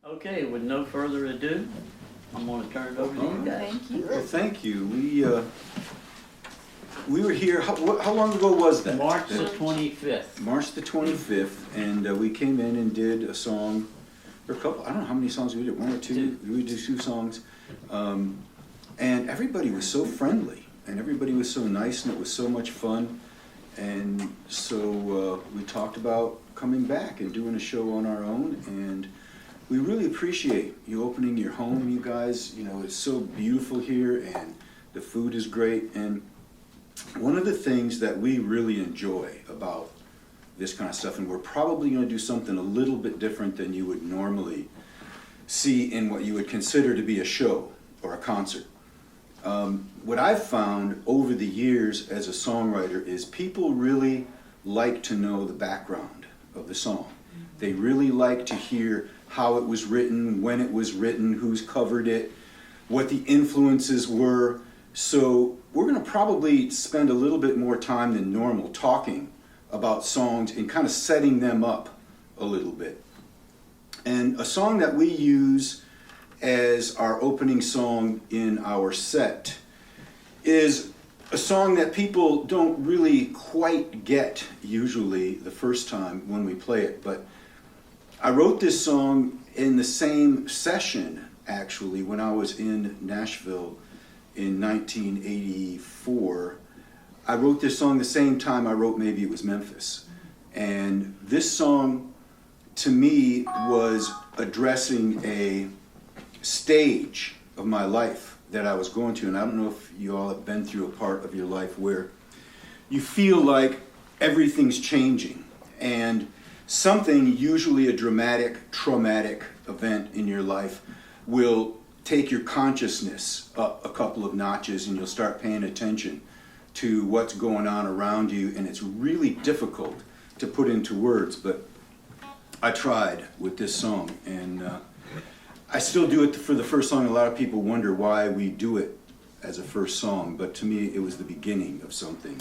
Okay, with no further ado, I'm going to turn it over to you guys. Thank you. Well, thank you. We were here, how long ago was that? March the 25th. March the 25th, and we came in and did a song, or a couple, I don't know how many songs we did, one or two? We did two songs. And everybody was so friendly, and everybody was so nice, and it was so much fun. And so we talked about coming back and doing a show on our own, and we really appreciate you opening your home, you guys. You know, it's so beautiful here, and the food is great. And one of the things that we really enjoy about this kind of stuff, and we're probably going to do something a little bit different than you would normally see in what you would consider to be a show or a concert. What I've found over the years as a songwriter is people really like to know the background of the song. They really like to hear how it was written, when it was written, who's covered it, what the influences were. So we're going to probably spend a little bit more time than normal talking about songs and kind of setting them up a little bit. And a song that we use as our opening song in our set is a song that people don't really quite get usually the first time when we play it. But I wrote this song in the same session, actually, when I was in Nashville in 1984. I wrote this song the same time I wrote Maybe It Was Memphis. And this song, to me, was addressing a stage of my life that I was going to. And I don't know if you all have been through a part of your life where you feel like everything's changing, and something, usually a dramatic, traumatic event in your life, will take your consciousness up a couple of notches, and you'll start paying attention to what's going on around you. And it's really difficult to put into words, but I tried with this song, and I still do it for the first song. A lot of people wonder why we do it as a first song, but to me it was the beginning of something.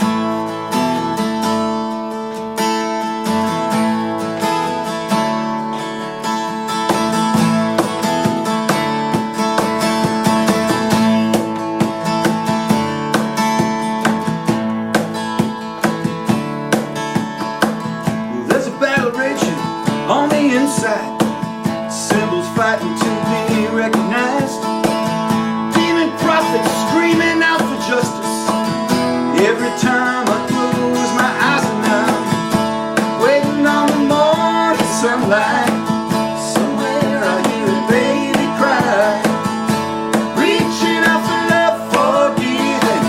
Well, there's a battle raging on the inside, symbols fighting to be recognized, demon prophets screaming out for justice. Every time I close my eyes at night, waiting on the morning sunlight, somewhere I hear a baby cry, reaching out for love, forgiving,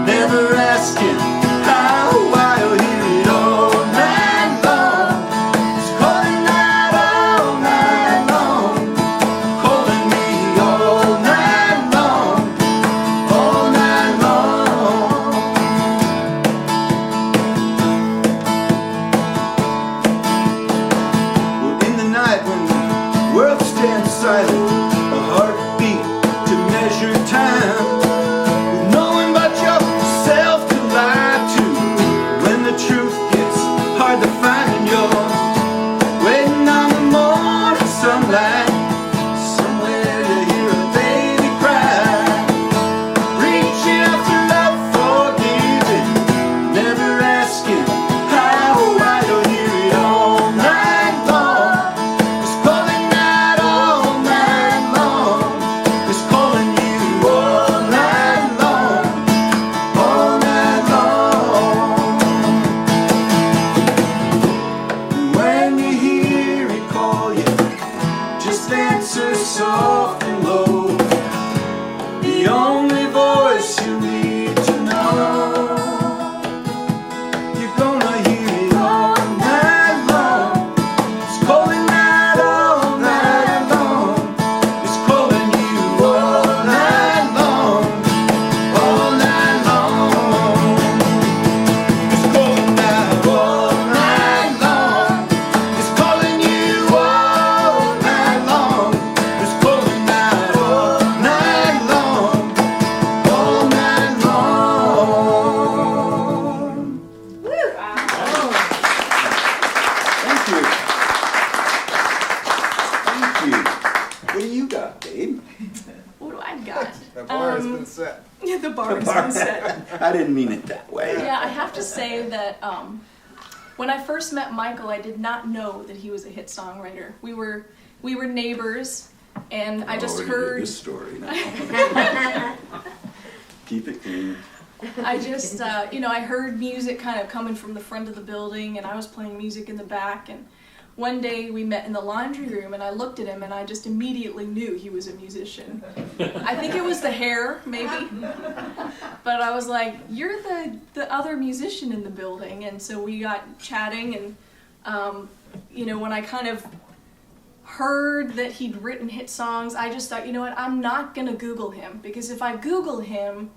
never asking how. I'll hear it all night long. It's calling out all night long, calling me all night long, all night long. Well, in the night when the world stands silent, a heartbeat to measure time, with no one but yourself to lie to, when the truth gets hard to find and you're waiting on the morning sunlight, somewhere you hear a baby cry, reaching out for love, forgiving, never asking how. I'll hear it all night long. It's calling out all night long. It's calling you all night long, all night long. When you hear it call you, just answer soft and low, the only voice you need to know. You're gonna hear it all night long. It's calling out all night long. It's calling you all night long, all night long. It's calling out all night long. It's calling you all night long. It's calling out all The bar has been set. Yeah, the bar has been set. I didn't mean it that way. Yeah, I have to say that when I first met Michael, I did not know that he was a hit songwriter. We were neighbors, and I just heard this story now. Keep it clean. I just, I heard music kind of coming from the front of the building, and I was playing music in the back, and one day we met in the laundry room, and I looked at him, and I just immediately knew he was a musician. I think it was the hair, maybe, but I was like, you're the other musician in the building, and so we got chatting, and, when I kind of heard that he'd written hit songs, I just thought, you know what, I'm not going to Google him, because if I Google him,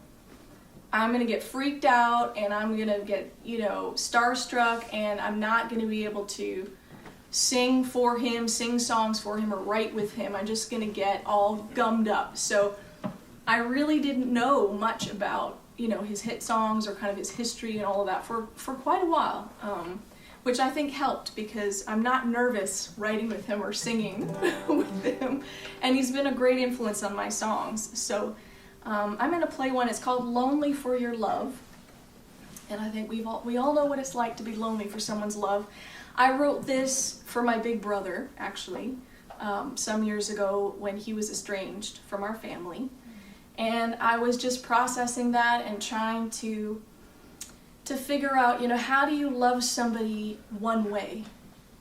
I'm going to get freaked out, and I'm going to get, starstruck, and I'm not going to be able to sing for him, sing songs for him, or write with him. I'm just going to get all gummed up. So I really didn't know much about, his hit songs or kind of his history and all of that for quite a while, which I think helped because I'm not nervous writing with him or singing with him, and he's been a great influence on my songs. So I'm going to play one. It's called Lonely for Your Love. And I think we all know what it's like to be lonely for someone's love. I wrote this for my big brother, actually, some years ago when he was estranged from our family. And I was just processing that and trying to figure out, how do you love somebody one way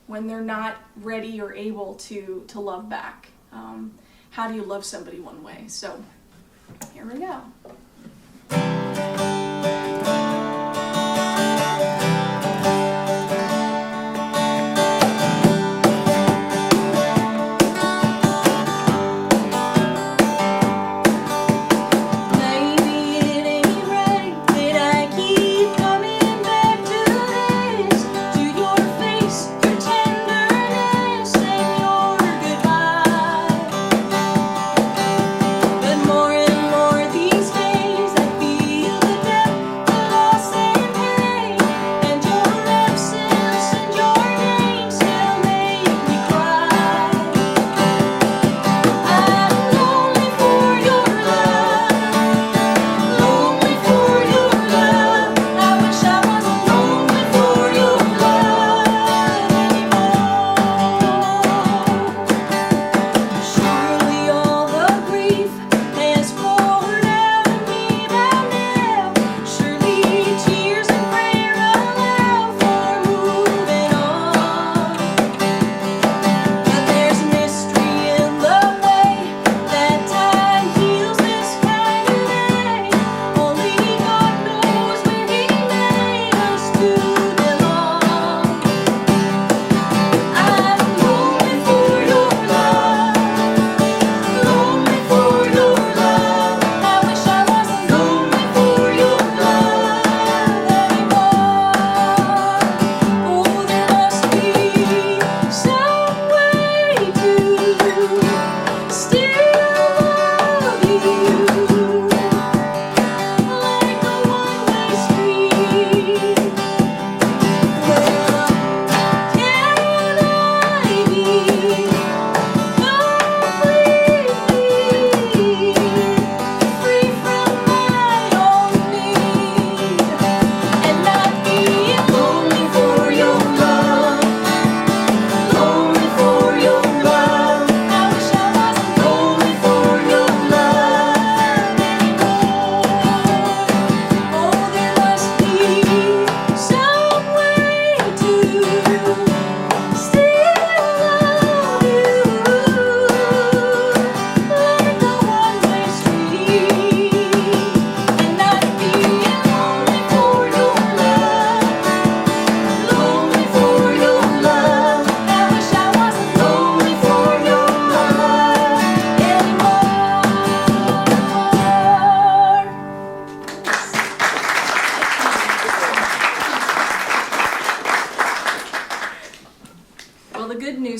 when they're not ready or able to love back? How do you love somebody one way? So here we go.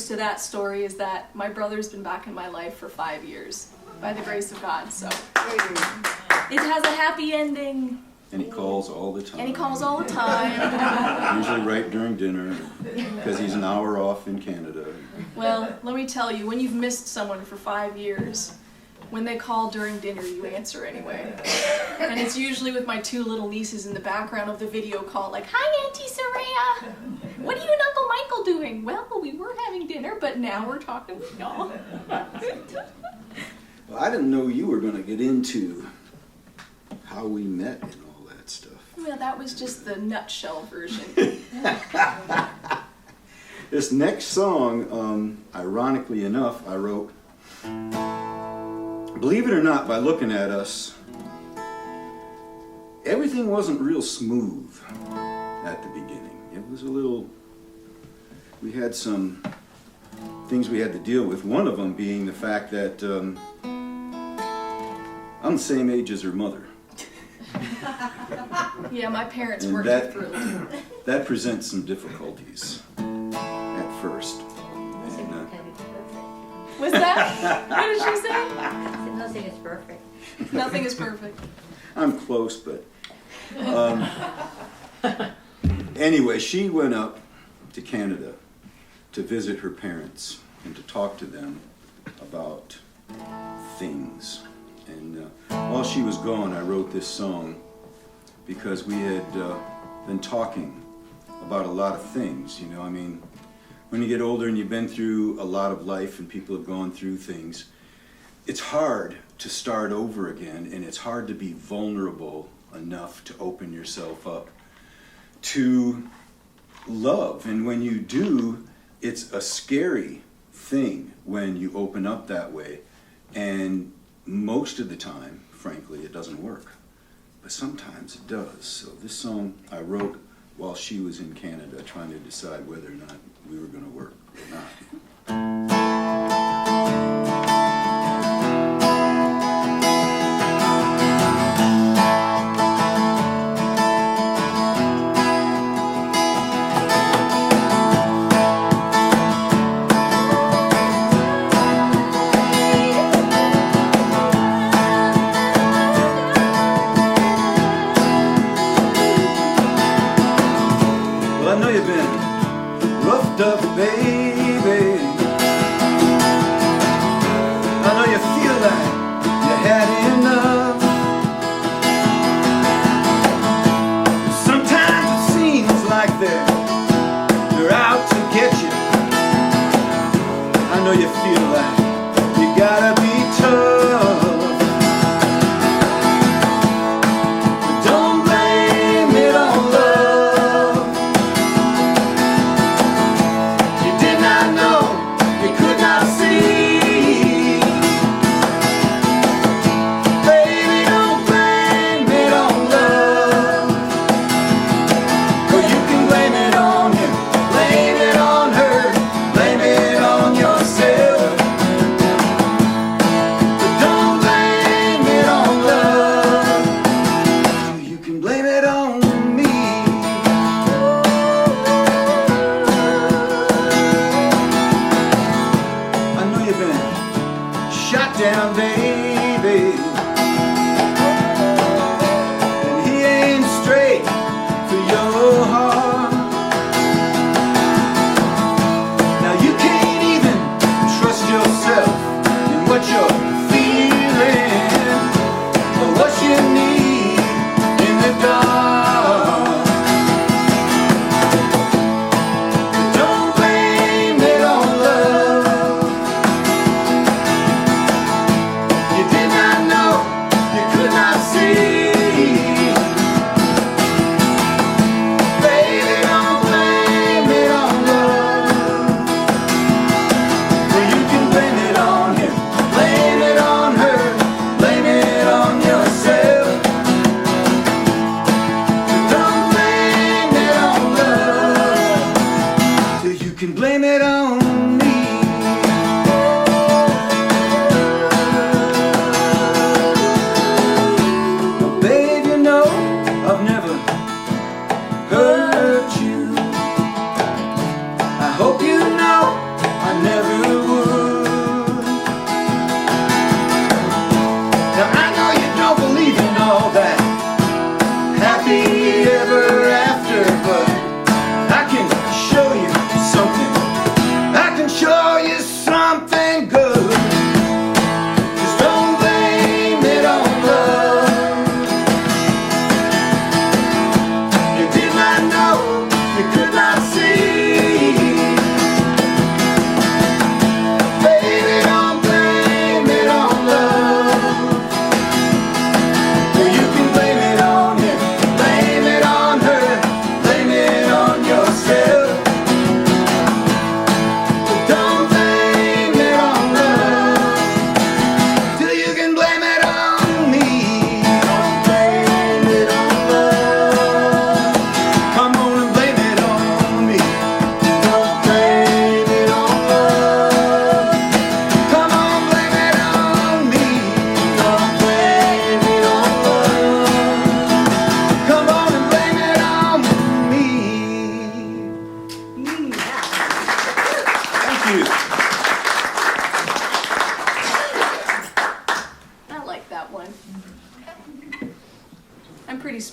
To that story is that my brother's been back in my life for 5 years by the grace of God, so it has a happy ending. And he calls all the time. Usually right during dinner because he's an hour off in Canada. Well, let me tell you, when you've missed someone for 5 years, when they call during dinner, you answer anyway. And it's usually with my 2 little nieces in the background of the video call, like, "Hi, Auntie Soraiya. What are you and Uncle Michael doing?" "Well, we were having dinner, but now we're talking with y'all." Well, I didn't know you were going to get into how we met and all that stuff. Well, that was just the nutshell version. This next song, ironically enough, I wrote, believe it or not, by looking at us, everything wasn't real smooth at the beginning. It was a little, we had some things we had to deal with. One of them being the fact that I'm the same age as her mother. Yeah, my parents And weren't that- thrilled. That presents some difficulties at first. And, Was that? What did she say? Nothing is perfect. Nothing is perfect. I'm close, but anyway, she went up to Canada to visit her parents and to talk to them about things. And while she was gone, I wrote this song because we had been talking about a lot of things. You know, I mean, when you get older and you've been through a lot of life and people have gone through things, it's hard to start over again, and it's hard to be vulnerable enough to open yourself up to love. And when you do, it's a scary thing when you open up that way. And most of the time, frankly, it doesn't work. But sometimes it does. So this song I wrote while she was in Canada, trying to decide whether or not we were going to work or not. Well, I know you've been roughed up, baby. I know you feel like you had enough. Sometimes it seems like they're out to get you. I know you feel like you gotta be tough. But don't blame it on love. You did not know, you could not see. Baby, don't blame it on love. 'Cause you can blame it on him, blame it on her, blame it on yourself. But don't blame it on love. You can blame it on me. I know you've been shot down, baby, and he ain't straight for your heart. Now you can't even trust yourself in what you're feeling or what you need in the dark. Don't blame it on love. You did not know,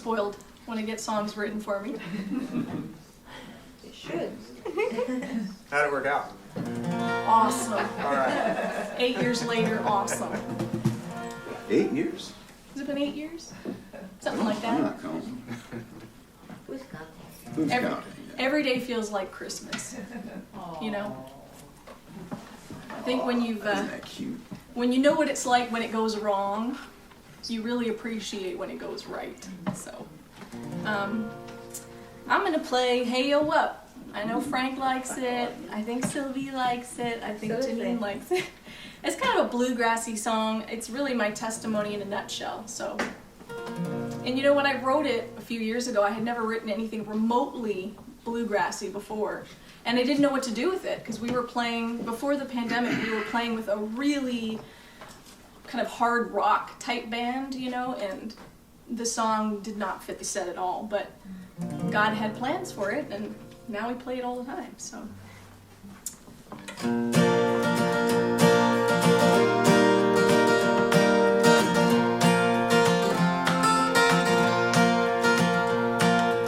spoiled when I get songs written for me. It should. How'd it work out? Awesome. All right. 8 years later, awesome. 8 years? Has it been 8 years? Something like I'm that. not counting. Who's counting? Who's Every, counting? every day feels like Christmas. You know? I think when you've Isn't that cute? when you know what it's like when it goes wrong, you really appreciate when it goes right. So, I'm gonna play Hey Yo Up. I know Frank likes it. I think Sylvie likes it. I think So does Janine Frank. likes it. It's kind of a bluegrassy song. It's really my testimony in a nutshell. So, and you know, when I wrote it a few years ago, I had never written anything remotely bluegrassy before. And I didn't know what to do with it because we were playing, before the pandemic, we were playing with a really kind of hard rock type band, you know, and the song did not fit the set at all. But God had plans for it, and now we play it all the time, so.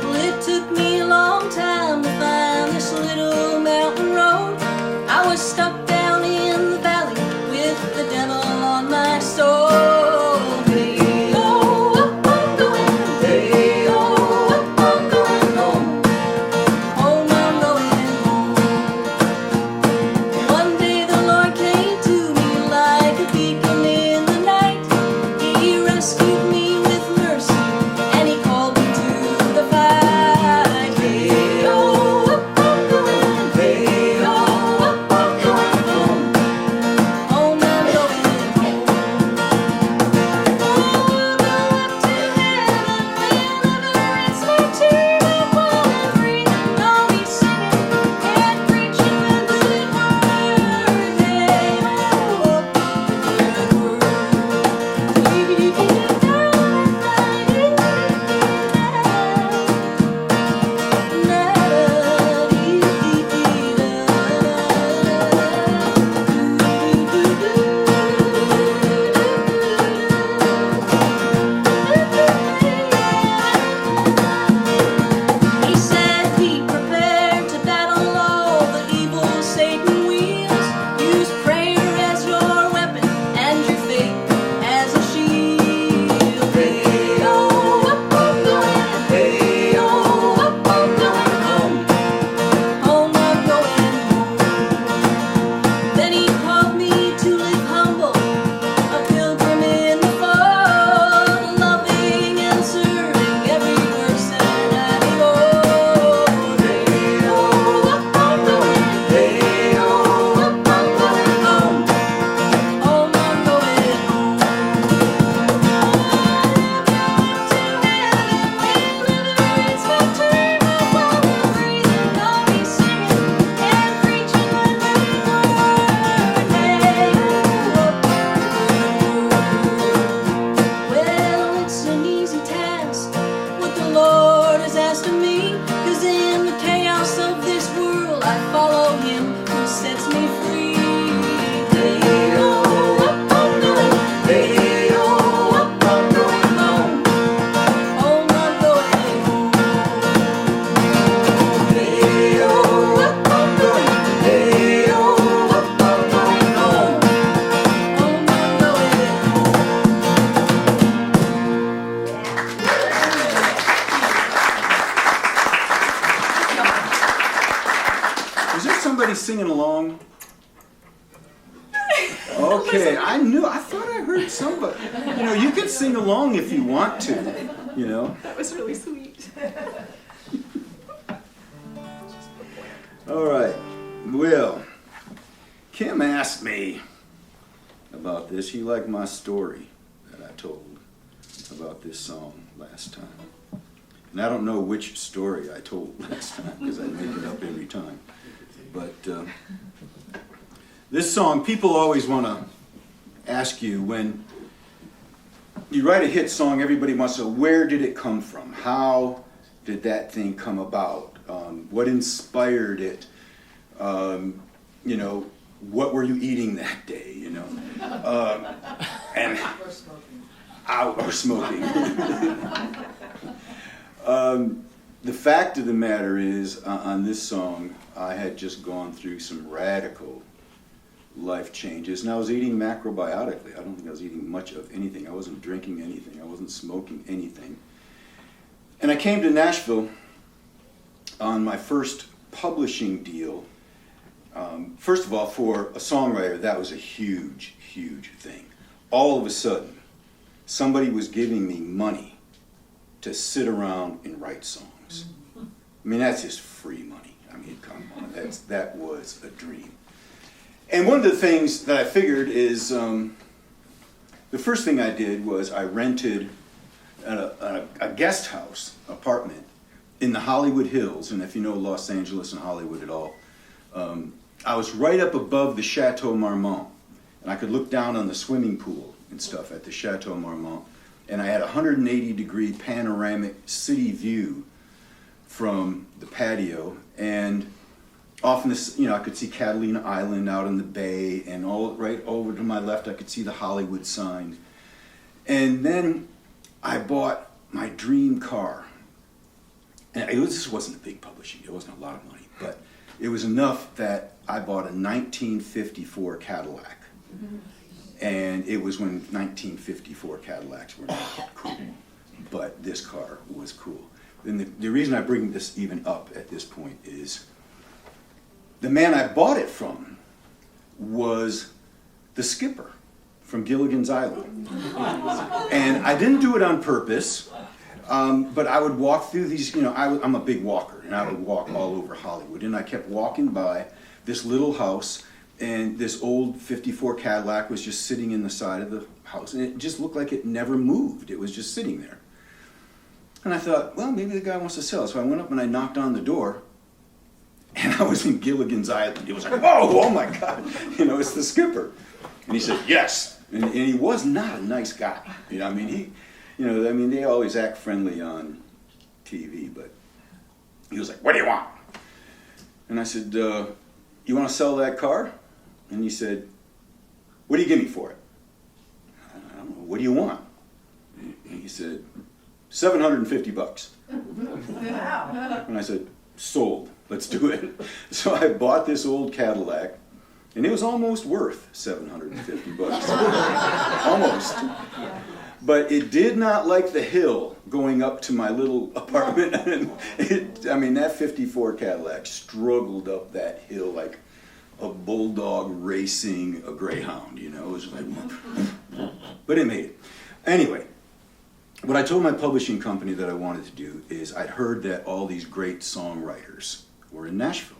Well, it took me a long time to find this little mountain road. I was stuck down in the valley with the devil on my soul. Hey, oh, up I'm going. Hey, oh, up I'm going home. Home I'm going home. One day the Lord came to me like a beacon in the night. He rescued me with mercy and he called me to the fight. Hey, oh, up I'm going. Hey, oh, up I'm going home. Home I'm going home. Oh, I'll go up to heaven whenever it's my turn. While I'm breathing, I'll be singing and preaching the good word. Hey, oh, up the good word. He said, be prepared to battle all the evil Satan wields. Use prayer as your weapon and your faith as a shield. Hey, oh, up I'm going. Hey, oh, up I'm going home. Home I'm going home. Then he called me to live humble, a pilgrim in the fold, loving and serving every person I behold. Hey, oh, up I'm going. Hey, oh, up I'm going home. Home I'm going home. Whenever it's my turn, while I'm breathing, I'll be singing and preaching the good word. Hey, oh, up well, it's an easy task, what the Lord has asked of me, 'cause in the chaos of this world I follow him who sets me free. Hey, oh, up I'm going. Hey, oh, up I'm going home. Home I'm going home. Hey, oh, up I'm going. Hey, oh, up I'm going home. Home I'm going home. Is there somebody singing along? Okay, I thought I heard somebody. You know, you can sing along if you want to, you know. That was really sweet. All right, well, Kim asked me about this. She liked my story that I told about this song last time. And I don't know which story I told last time because I make it up every time. But this song, people always want to ask you, when you write a hit song, everybody wants to know, where did it come from? How did that thing come about? What inspired it? You know, what were you eating that day? You know, and or smoking. The fact of the matter is, on this song, I had just gone through some radical life changes, and I was eating macrobiotically. I don't think I was eating much of anything. I wasn't drinking anything. I wasn't smoking anything. And I came to Nashville on my first publishing deal. First of all, for a songwriter, that was a huge, huge thing. All of a sudden, somebody was giving me money to sit around and write songs. I mean, that's just free money. I mean, come on, that was a dream. And one of the things that I figured is, the first thing I did was I rented a guest house apartment in the Hollywood Hills, and if you know Los Angeles and Hollywood at all, I was right up above the Chateau Marmont, and I could look down on the swimming pool and stuff at the Chateau Marmont, and I had a 180-degree panoramic city view from the patio, and off in this, I could see Catalina Island out in the bay, and all right over to my left I could see the Hollywood sign. And then I bought my dream car. And this wasn't a big publishing, it wasn't a lot of money, but it was enough that I bought a 1954 Cadillac. And it was when 1954 Cadillacs were not cool, but this car was cool. And the reason I bring this even up at this point is the man I bought it from was the skipper from Gilligan's Island. And I didn't do it on purpose, but I would walk through these, I'm a big walker, and I would walk all over Hollywood. And I kept walking by this little house, and this old 54 Cadillac was just sitting in the side of the house, and it just looked like it never moved. It was just sitting there. And I thought, well, maybe the guy wants to sell it. So I went up and I knocked on the door, and I was in Gilligan's Island. It was like, whoa, oh my God, it's the skipper. And he said, yes. And he was not a nice guy. They always act friendly on TV, but he was like, what do you want? And I said, you want to sell that car? And he said, what do you give me for it? I don't know, what do you want? And he said, $750. And I said, sold, let's do it. So I bought this old Cadillac, and it was almost worth $750. Almost. But it did not like the hill going up to my little apartment. And that 54 Cadillac struggled up that hill like a bulldog racing a greyhound, It was like, but it made it. Anyway, what I told my publishing company that I wanted to do is I'd heard that all these great songwriters were in Nashville.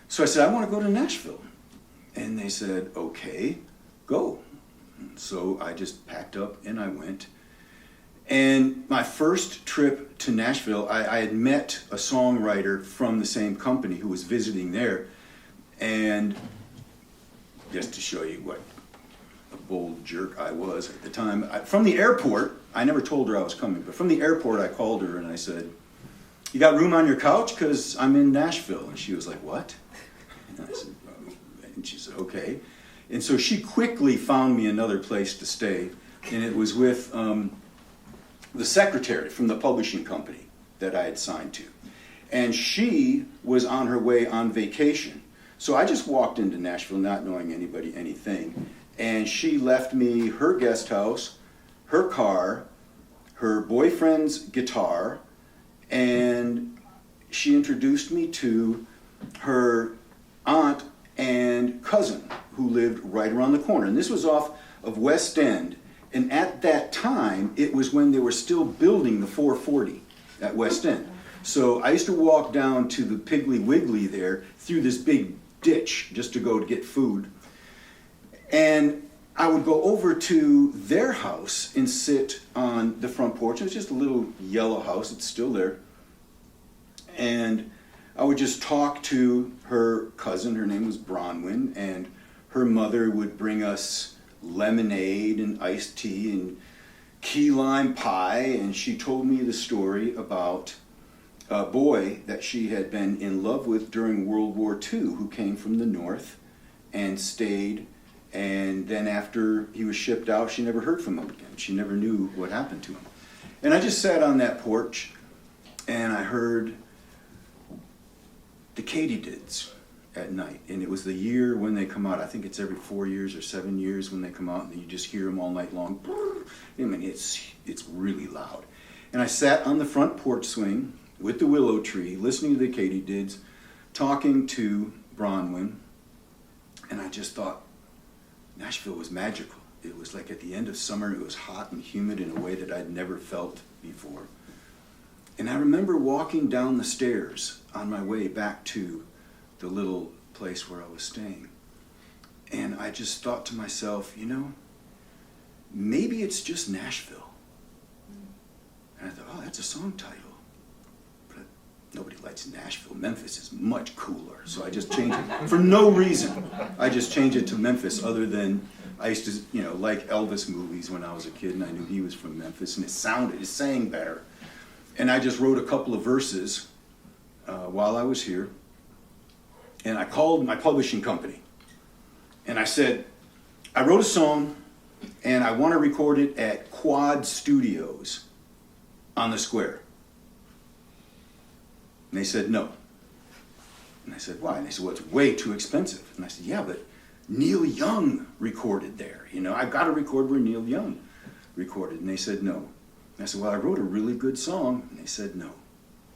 So I said, I want to go to Nashville. And they said, okay, go. So I just packed up and I went. And my first trip to Nashville, I had met a songwriter from the same company who was visiting there. And just to show you what a bold jerk I was at the time, from the airport, I never told her I was coming, but from the airport I called her and I said, you got room on your couch? Because I'm in Nashville. And she was like, what? And I said, and she said, okay. And so she quickly found me another place to stay, and it was with the secretary from the publishing company that I had signed to. And she was on her way on vacation. So I just walked into Nashville not knowing anybody, anything, and she left me her guest house, her car, her boyfriend's guitar, and she introduced me to her aunt and cousin who lived right around the corner. And this was off of West End. And at that time, it was when they were still building the 440 at West End. So I used to walk down to the Piggly Wiggly there through this big ditch just to go to get food. And I would go over to their house and sit on the front porch. It was just a little yellow house. It's still there. And I would just talk to her cousin. Her name was Bronwyn, and her mother would bring us lemonade and iced tea and key lime pie, and she told me the story about a boy that she had been in love with during World War II who came from the north and stayed, and then after he was shipped out, she never heard from him again. She never knew what happened to him. And I just sat on that porch and I heard the katydids at night, and it was the year when they come out. I think it's every 4 years or 7 years when they come out, and you just hear them all night long. I mean, it's really loud. And I sat on the front porch swing with the willow tree, listening to the katydids, talking to Bronwyn, and I just thought Nashville was magical. It was like at the end of summer, it was hot and humid in a way that I'd never felt before. And I remember walking down the stairs on my way back to the little place where I was staying. And I just thought to myself, you know, maybe it's just Nashville. And I thought, oh, that's a song title. But nobody likes Nashville. Memphis is much cooler. So I just changed it. For no reason, I just changed it to Memphis, other than I used to, you know, like Elvis movies when I was a kid, and I knew he was from Memphis, and it sang better. And I just wrote a couple of verses while I was here. And I called my publishing company. And I said, I wrote a song, and I want to record it at Quad Studios on the Square. And they said, no. And I said, why? And they said, well, it's way too expensive. And I said, yeah, but Neil Young recorded there. You know, I've got to record where Neil Young recorded. And they said, no. And I said, well, I wrote a really good song. And they said, no.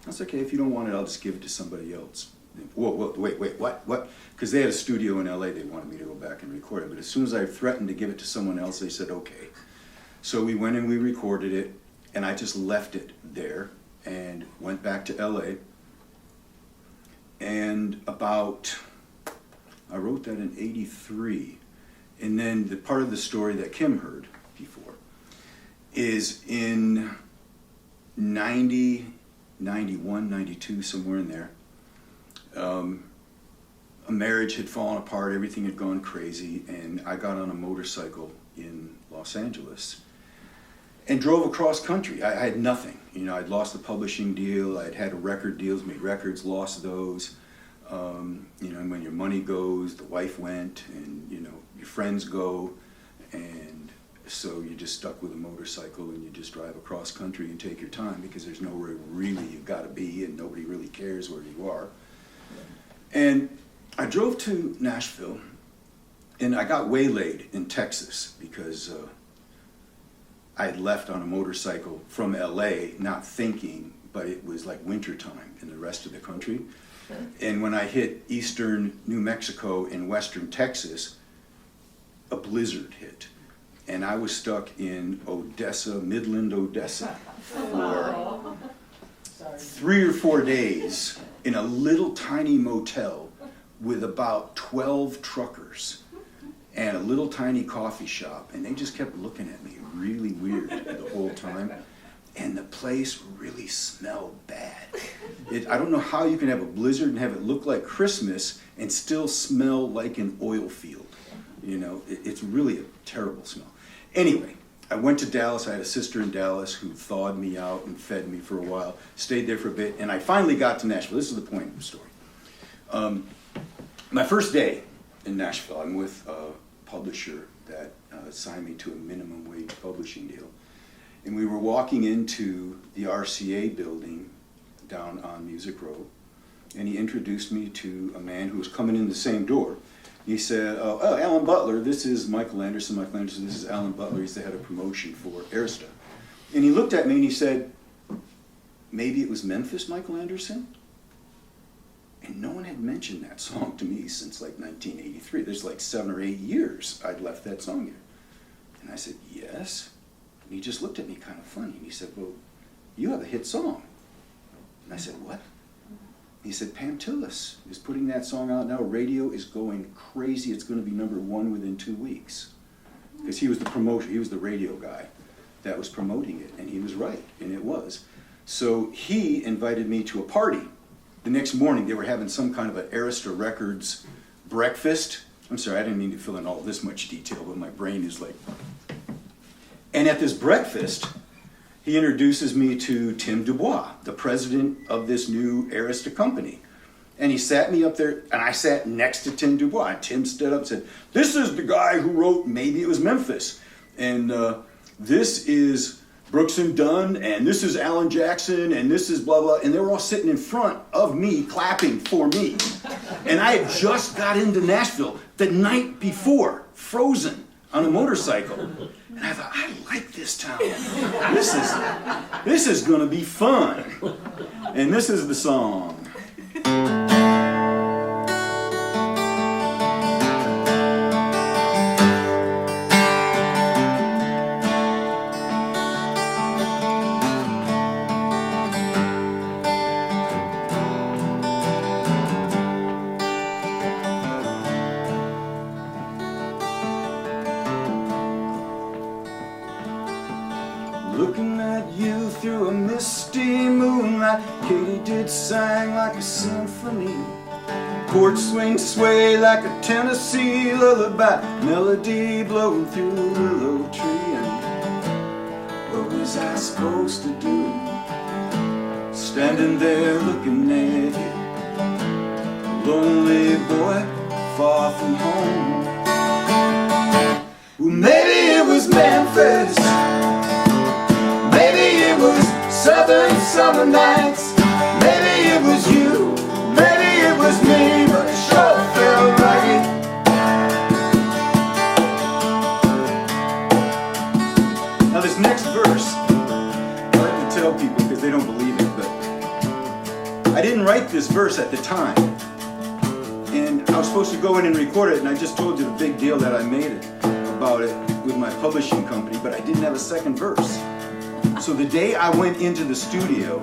That's okay. If you don't want it, I'll just give it to somebody else. Whoa, wait, what? Because they had a studio in LA, they wanted me to go back and record it. But as soon as I threatened to give it to someone else, they said, okay. So we went and we recorded it, and I just left it there and went back to LA. And I wrote that in '83. And then the part of the story that Kim heard before is in 90, 91, 92, somewhere in there. A marriage had fallen apart, everything had gone crazy, and I got on a motorcycle in Los Angeles and drove across country. I had nothing. You know, I'd lost the publishing deal, I'd had record deals, made records, lost those. You know, and when your money goes, the wife went, and, you know, your friends go, and so you're just stuck with a motorcycle, and you just drive across country and take your time, because there's nowhere really you've got to be, and nobody really cares where you are. And I drove to Nashville, and I got waylaid in Texas because I had left on a motorcycle from LA, not thinking, but it was like wintertime in the rest of the country. And when I hit eastern New Mexico and western Texas, a blizzard hit. And I was stuck in Odessa, Midland, Odessa, for 3 or 4 days in a little tiny motel with about 12 truckers and a little tiny coffee shop. And they just kept looking at me really weird the whole time. And the place really smelled bad. I don't know how you can have a blizzard and have it look like Christmas and still smell like an oil field. You know, it's really a terrible smell. Anyway, I went to Dallas. I had a sister in Dallas who thawed me out and fed me for a while, stayed there for a bit, and I finally got to Nashville. This is the point of the story. My first day in Nashville, I'm with a publisher that signed me to a minimum wage publishing deal. And we were walking into the RCA building down on Music Row, and he introduced me to a man who was coming in the same door. He said, oh, Alan Butler, this is Michael Anderson. Michael Anderson, this is Alan Butler. He's the head of promotion for Arista. And he looked at me and he said, maybe it was Memphis, Michael Anderson? And no one had mentioned that song to me since like 1983. There's like 7 or 8 years I'd left that song here. And I said, yes. And he just looked at me kind of funny. And he said, well, you have a hit song. And I said, what? He said, Pam Tillis is putting that song out now. Radio is going crazy. It's going to be #1 within 2 weeks. Because he was the promoter, he was the radio guy that was promoting it. And he was right, and it was. So he invited me to a party. The next morning, they were having some kind of an Arista Records breakfast. I'm sorry, I didn't mean to fill in all this much detail, but my brain is like... And at this breakfast, he introduces me to Tim Dubois, the president of this new Arista company. And he sat me up there, and I sat next to Tim Dubois. And Tim stood up and said, this is the guy who wrote Maybe It Was Memphis. And this is Brooks and Dunn, and this is Alan Jackson, and this is blah, blah. And they were all sitting in front of me, clapping for me. And I had just got into Nashville the night before, frozen, on a motorcycle. And I thought, I like this town. This is gonna be fun. And this is the song. Looking at you through a misty moonlight, Katy sang like a symphony. Porch swings sway like a Tennessee lullaby, melody blowing through a willow tree. And what was I supposed to do, standing there looking at you, lonely boy, far from home? Well, maybe it was Memphis, maybe it was southern summer nights, maybe it was you, maybe it was me, but it sure felt right. Now this next verse, I like to tell people because they don't believe it, but I didn't write this verse at the time. And I was supposed to go in and record it, and I just told you the big deal that I made it about it with my publishing company, but I didn't have a second verse. So the day I went into the studio,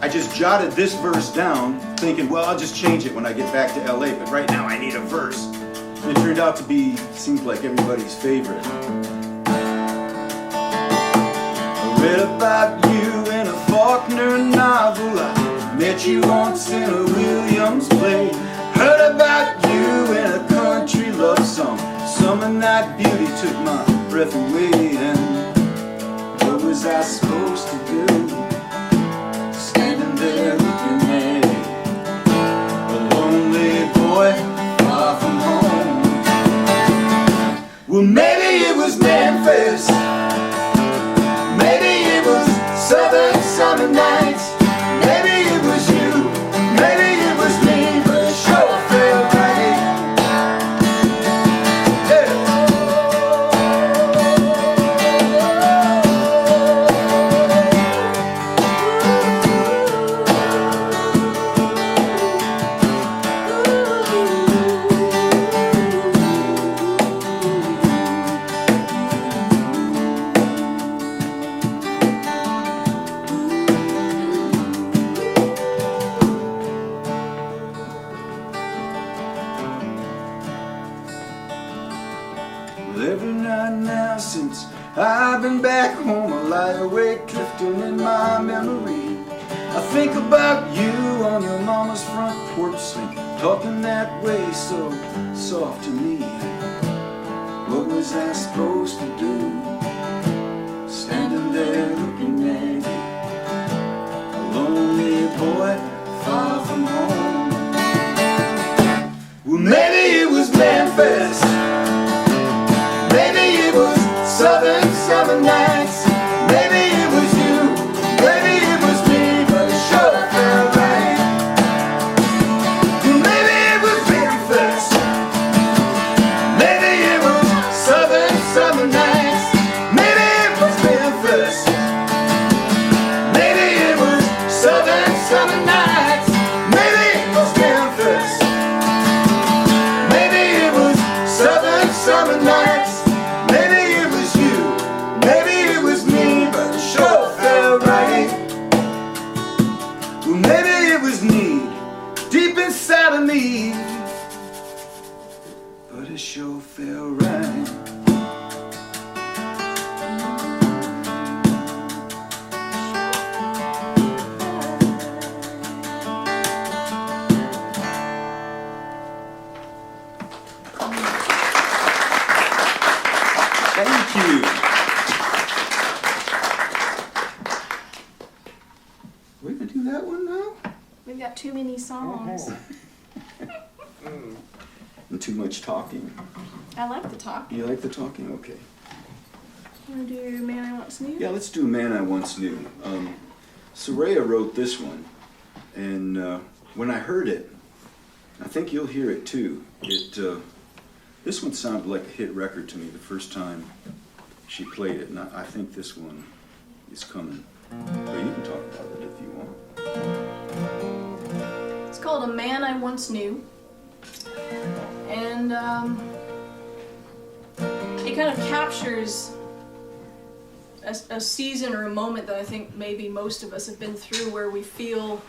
I just jotted this verse down, thinking, well, I'll just change it when I get back to LA, but right now I need a verse. And it turned out to be, seems like everybody's favorite. I read about you in a Faulkner novel, I met you once in a Williams play, heard about you in a country love song, summer night beauty took my breath away. And what was I supposed to do, standing there looking at you, a lonely boy far from home? Well, maybe it was Memphis, maybe it was southern summer nights, maybe it was you, maybe it was me, but it sure felt right. Every night now since I've been back home, I lie awake drifting in my memory. I think about you on your mama's front porch swing, talking that way so soft to me. What was I supposed to do, standing there looking at you, a lonely boy far from home? Well, maybe it was Memphis, maybe it was southern summer nights, maybe it was you, maybe it was me, but it sure felt right. Maybe it was Memphis, maybe it was southern summer nights, maybe it was Memphis, maybe it was southern summer nights, maybe it was Memphis, maybe it was southern summer nights. Maybe it was need deep inside of me, but it sure felt right. Thank you. We can do that one now? We've got too many songs. And too much talking. I like the talk. You like the talking? Okay. Want to do Man I Once Knew? Yeah, let's do Man I Once Knew. Soraiya wrote this one, and when I heard it, I think you'll hear it too. This one sounded like a hit record to me the first time she played it, and I think this one is coming. But you can talk about it if you want. It's called A Man I Once Knew. And it kind of captures a season or a moment that I think maybe most of us have been through, where we feel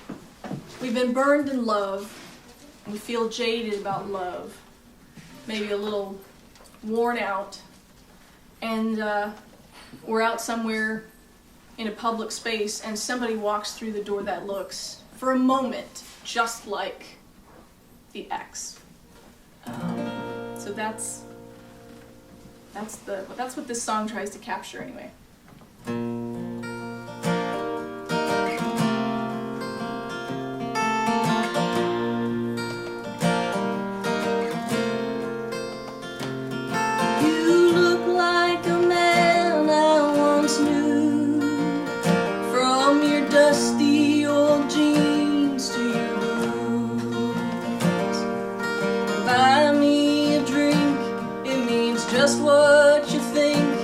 we've been burned in love, we feel jaded about love, maybe a little worn out, and we're out somewhere in a public space and somebody walks through the door that looks, for a moment, just like the ex. So that's what this song tries to capture anyway. Dusty old jeans to your boots. Buy me a drink, it means just what you think,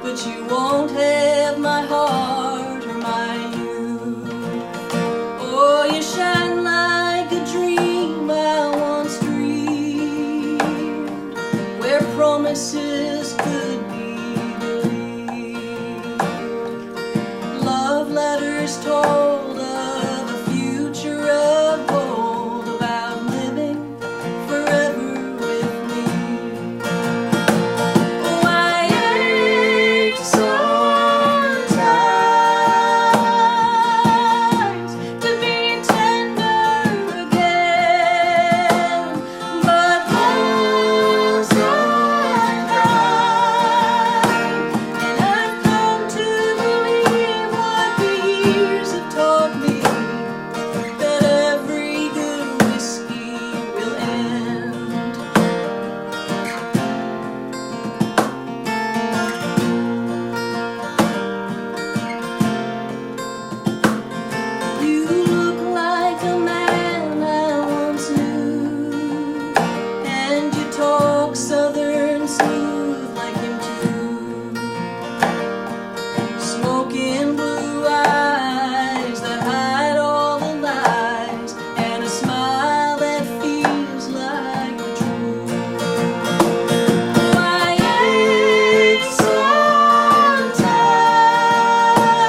but you won't have my heart or my youth. Oh, you shine like a dream I once dreamed, where promises could be believed. Love letters told of a future of gold, about living forever with me. Oh, I ache sometimes to be tender again, but those are gone, and I've come to believe what the years have taught me, that every good whiskey will end. You look like a man I once knew, and you talk southern smooth like him too. Smoking blue eyes that hide all the lies, and a smile that feels like the truth. Oh, I ache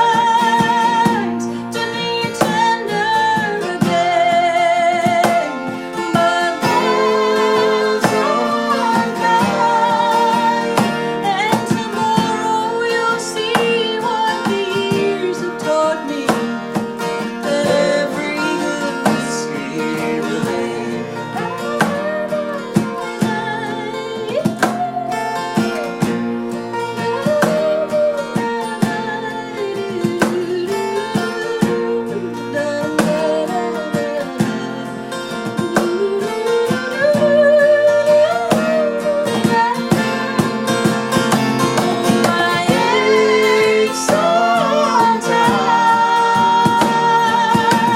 sometimes to be tender again, but those are gone, and tomorrow you'll see what the years have taught me, that every good whiskey will end. I ache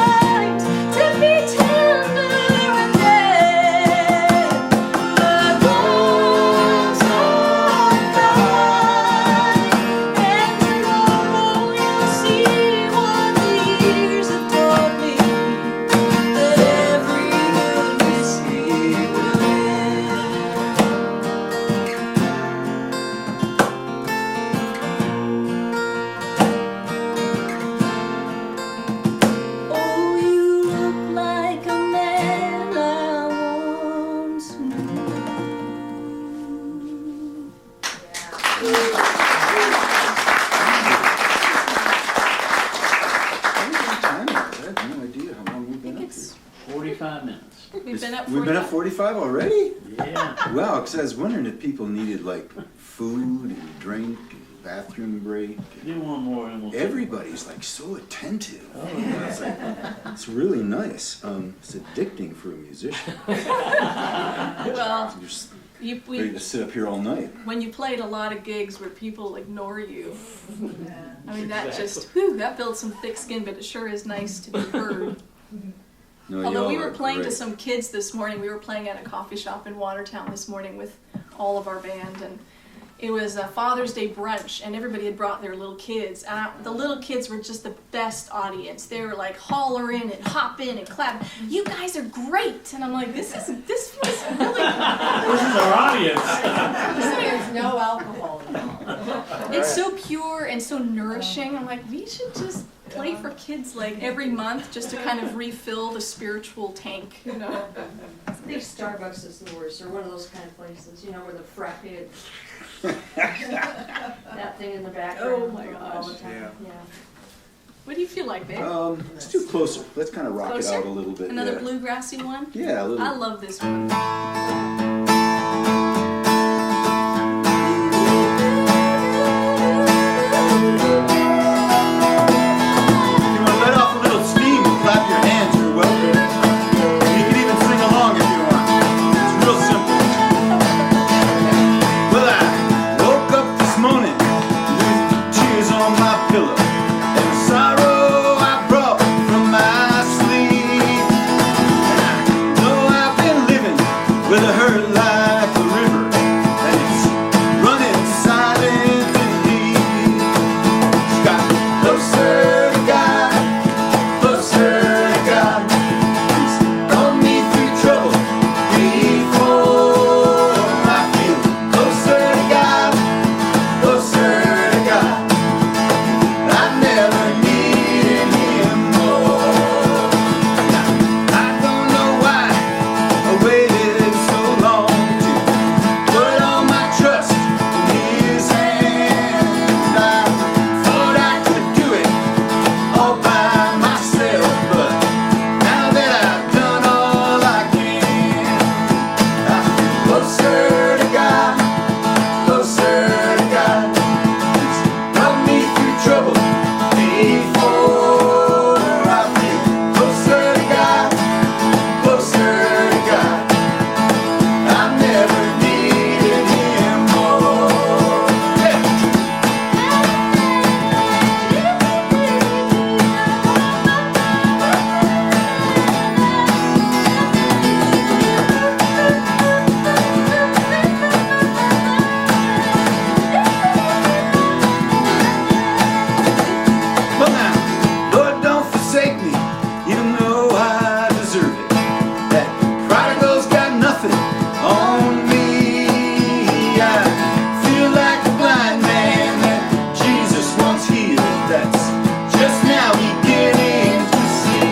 sometimes to be tender again, but those are gone, and tomorrow you'll see what the years have taught me, that every good whiskey will end. Oh, you look like a man I once knew. I had no idea how long we've been up It's- here. 45 minutes. We've been up We've been up 45 already? Yeah. Wow, because I was wondering if people needed like food and drink and bathroom break. Do one more and we'll... Everybody's like so attentive. Oh, It's like, it's really nice. It's addicting for a musician. Well, You're just ready to sit up here all night. When you played a lot of gigs where people ignore you, I mean, that just, whew, that builds some thick skin, but it sure is nice to be heard. No, Although y'all we were are playing to great. some kids this morning, we were playing at a coffee shop in Watertown this morning with all of our band, and it was a Father's Day brunch, and everybody had brought their little kids, and the little kids were just the best audience. They were like hollering and hopping and clapping. You guys are great, and I'm like, this feels really. This is our audience. There's no alcohol involved. It's so pure and so nourishing. I'm like, we should just play for kids like every month just to kind of refill the spiritual tank, you know. I think Starbucks is the worst, or one of those kind of places, you know, where the frappe, that thing in the background. Oh my all the gosh. time. Yeah. What do you feel like, babe? Let's do Closer. Let's kind of rock Closer? it out a little bit. Another yeah. bluegrassy one? Yeah, a little. I love this one. If you want to let off a little steam and clap your hands, you're welcome. You can even sing along if you want. It's real simple. Well, I woke up this morning with tears on my pillow and the sorrow I brought from my sleep. And I know I've been living with a hurt like a river, and it's running silent and deep. It's got closer to God, closer to God. He's brought me through trouble before. I feel closer to God, closer to God. I never needed Him more. I don't know why I waited so long to put all my trust in His hand. I thought I could do it all by myself, but now that I've done all I can, I feel closer to God, closer to God. He's brought me through trouble before. I feel closer to God, closer to God. I never needed Him more. Yeah. Well now, Lord, don't forsake me, even though I deserve it. That prodigal's got nothing on me. I feel like a blind man that Jesus once healed. That's just now beginning to see.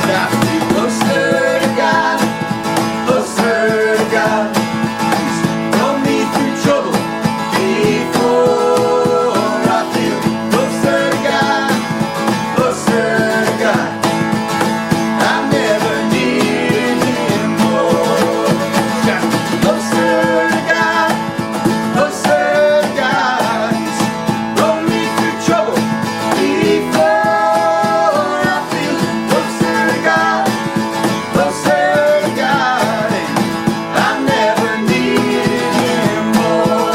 And I feel closer to God, closer to God. He's brought me through trouble before. I feel closer to God, closer to God. I never needed Him more. Got closer to God, closer to God. He's brought me through trouble before. I feel closer to God, closer to God. And I never needed Him more.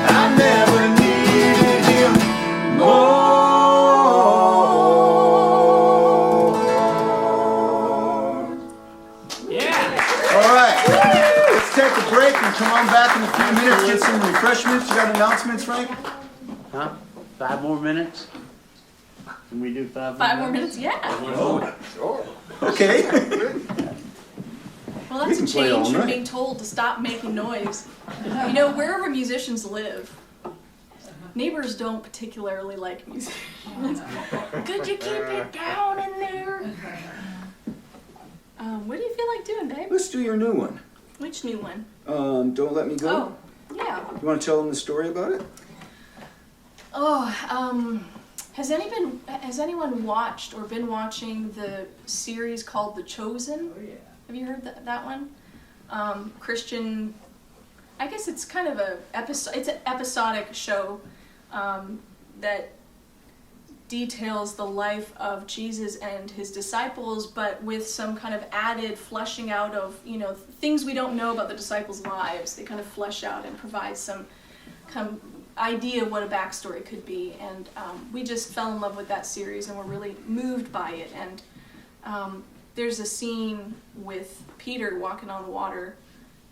I never needed Him more. Yeah. All right, let's take a break and come on back in a few minutes, get some refreshments. You got announcements, Frank? Huh? 5 more minutes? Can we do 5 more minutes? 5 more minutes? Yeah. Oh, okay. Well, We that's a can play all change from night. being told to stop making noise. You know, wherever musicians live, neighbors don't particularly like musicians. Could you keep it down in there? What do you feel like doing, babe? Let's do your new one. Which new one? Don't Let Me Go. Oh, yeah. You want to tell them the story about it? Oh, has anyone watched or been watching the series called The Chosen? Oh, yeah. Have you heard that one? Christian, I guess it's kind of it's an episodic show that details the life of Jesus and his disciples, but with some kind of added fleshing out of, things we don't know about the disciples' lives. They kind of flesh out and provide some kind of idea of what a backstory could be. And we just fell in love with that series and were really moved by it. And there's a scene with Peter walking on the water,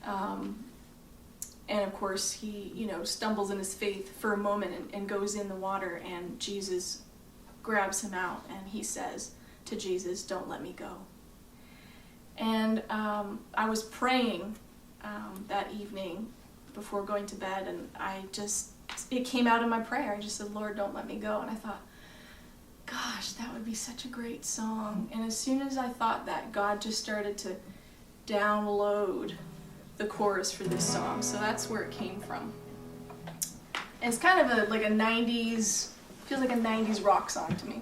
and of course he, stumbles in his faith for a moment and goes in the water, and Jesus grabs him out and he says to Jesus, "Don't let me go." And I was praying that evening before going to bed, and it came out in my prayer. I just said, "Lord, don't let me go." And I thought, gosh, that would be such a great song. And as soon as I thought that, God just started to download the chorus for this song. So that's where it came from. And it's kind of like a 90s, feels like a 90s rock song to me.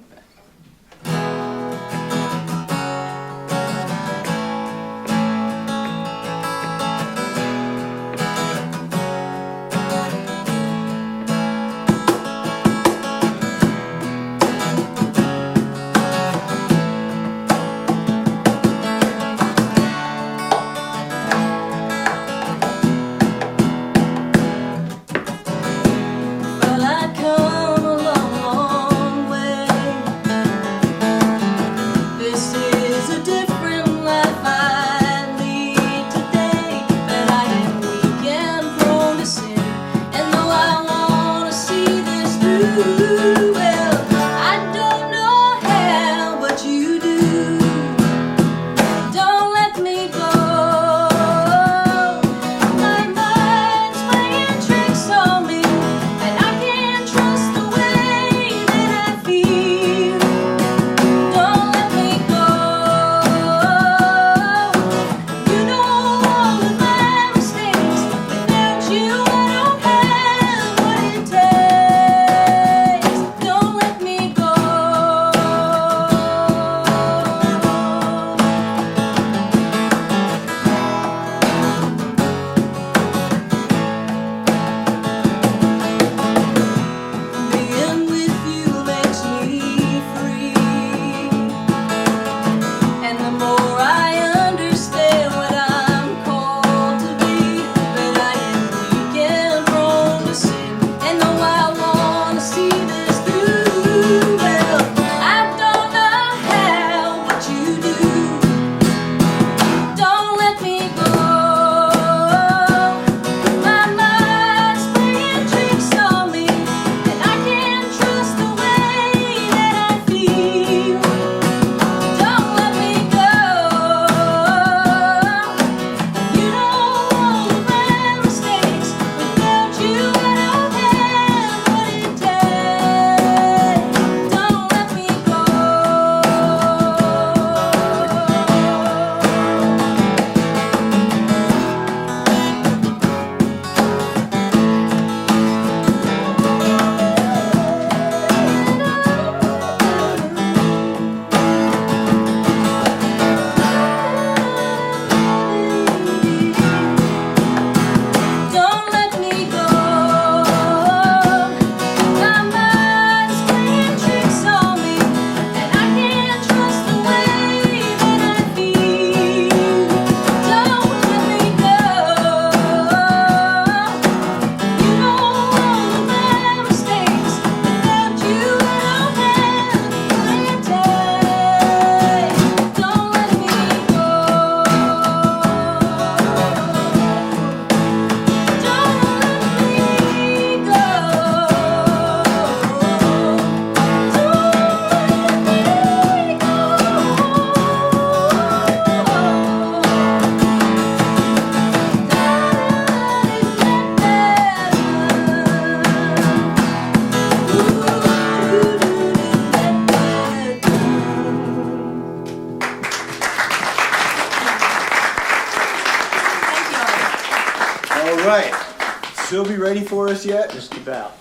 Sylvie ready for us yet? Just about.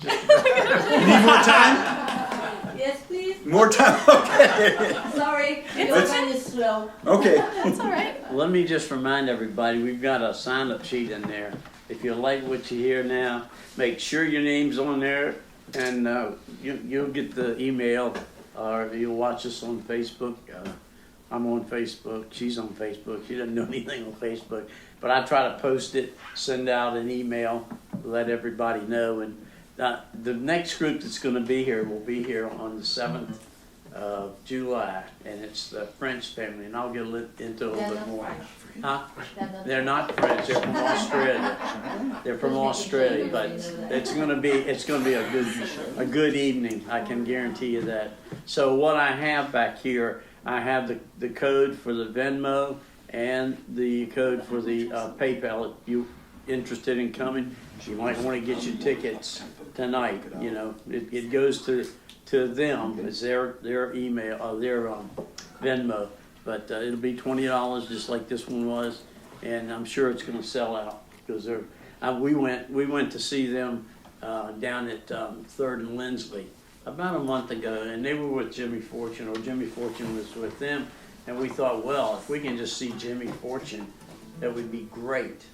You need more time? Yes, please. More time? Okay. Sorry, It's your okay. pen is slow. Okay. That's all right. Let me just remind everybody, we've got a sign-up sheet in there. If you like what you hear now, make sure your name's on there And you'll get the email, or you'll watch us on Facebook. I'm on Facebook, she's on Facebook, she doesn't know anything on Facebook. But I try to post it, send out an email, let everybody know. And the next group that's gonna be here will be here on the 7th of July, and it's the French family, and I'll get into a little bit more. Huh? They're not French, they're from Australia. They're from Australia, but it's gonna be a good evening, I can guarantee you that. So what I have back here, I have the code for the Venmo and the code for the PayPal. If you're interested in coming, you might want to get your tickets tonight. You know, it goes to them. It's their email or their Venmo. But it'll be $20 just like this one was, and I'm sure it's going to sell out because we went to see them down at 3rd and Lindsley about a month ago, and they were with Jimmy Fortune, or Jimmy Fortune was with them, and we thought, well, if we can just see Jimmy Fortune, that would be great.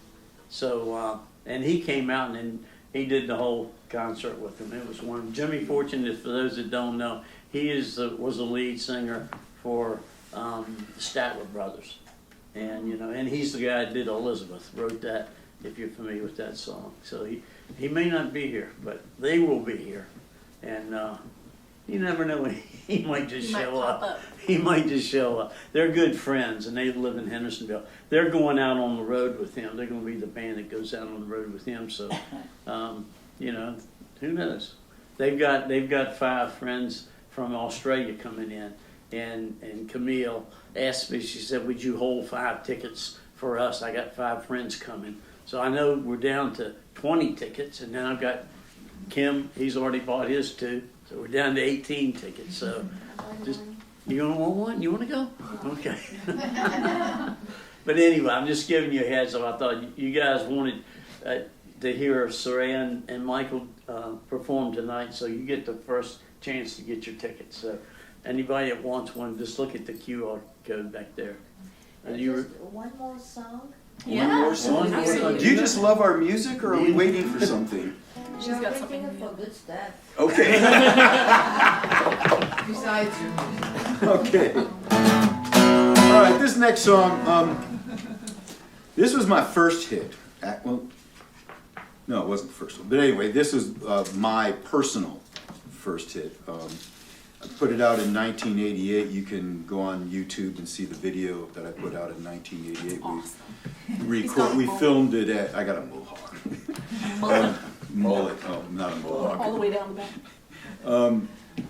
So, and he came out and he did the whole concert with them. It was one. Jimmy Fortune, for those that don't know, he was the lead singer for Statler Brothers, and and he's the guy that did Elizabeth, wrote that. If you're familiar with that song, so he may not be here, but they will be here. And you never know, he might just show up. He might just show up. They're good friends, and they live in Hendersonville. They're going out on the road with him. They're going to be the band that goes out on the road with him. So, who knows? They've got 5 friends from Australia coming in, and Camille asked me. She said, "Would you hold 5 tickets for us? I got 5 friends coming." So I know we're down to 20 tickets, and then I've got Kim, he's already bought his 2, so we're down to 18 tickets. So, you gonna want one? You want to go? Okay. But anyway, I'm just giving you a heads up. I thought you guys wanted to hear Soraiya and Michael perform tonight, so you get the first chance to get your tickets. So, anybody that wants one, just look at the QR code back there. Just one more song? Yeah. One more song? Absolutely. Do you just love our music, or are we waiting for something? She's You're got thinking something. for good stuff. Okay. Besides, Okay. All right, this next song, this was my first hit. Well, no, it wasn't the first one. But anyway, this was my personal first hit. I put it out in 1988. You can go on YouTube and see the video that I put out in 1988. Awesome. We filmed it at, I got a mohawk. Mullet, oh, not a mohawk. All the way down the back.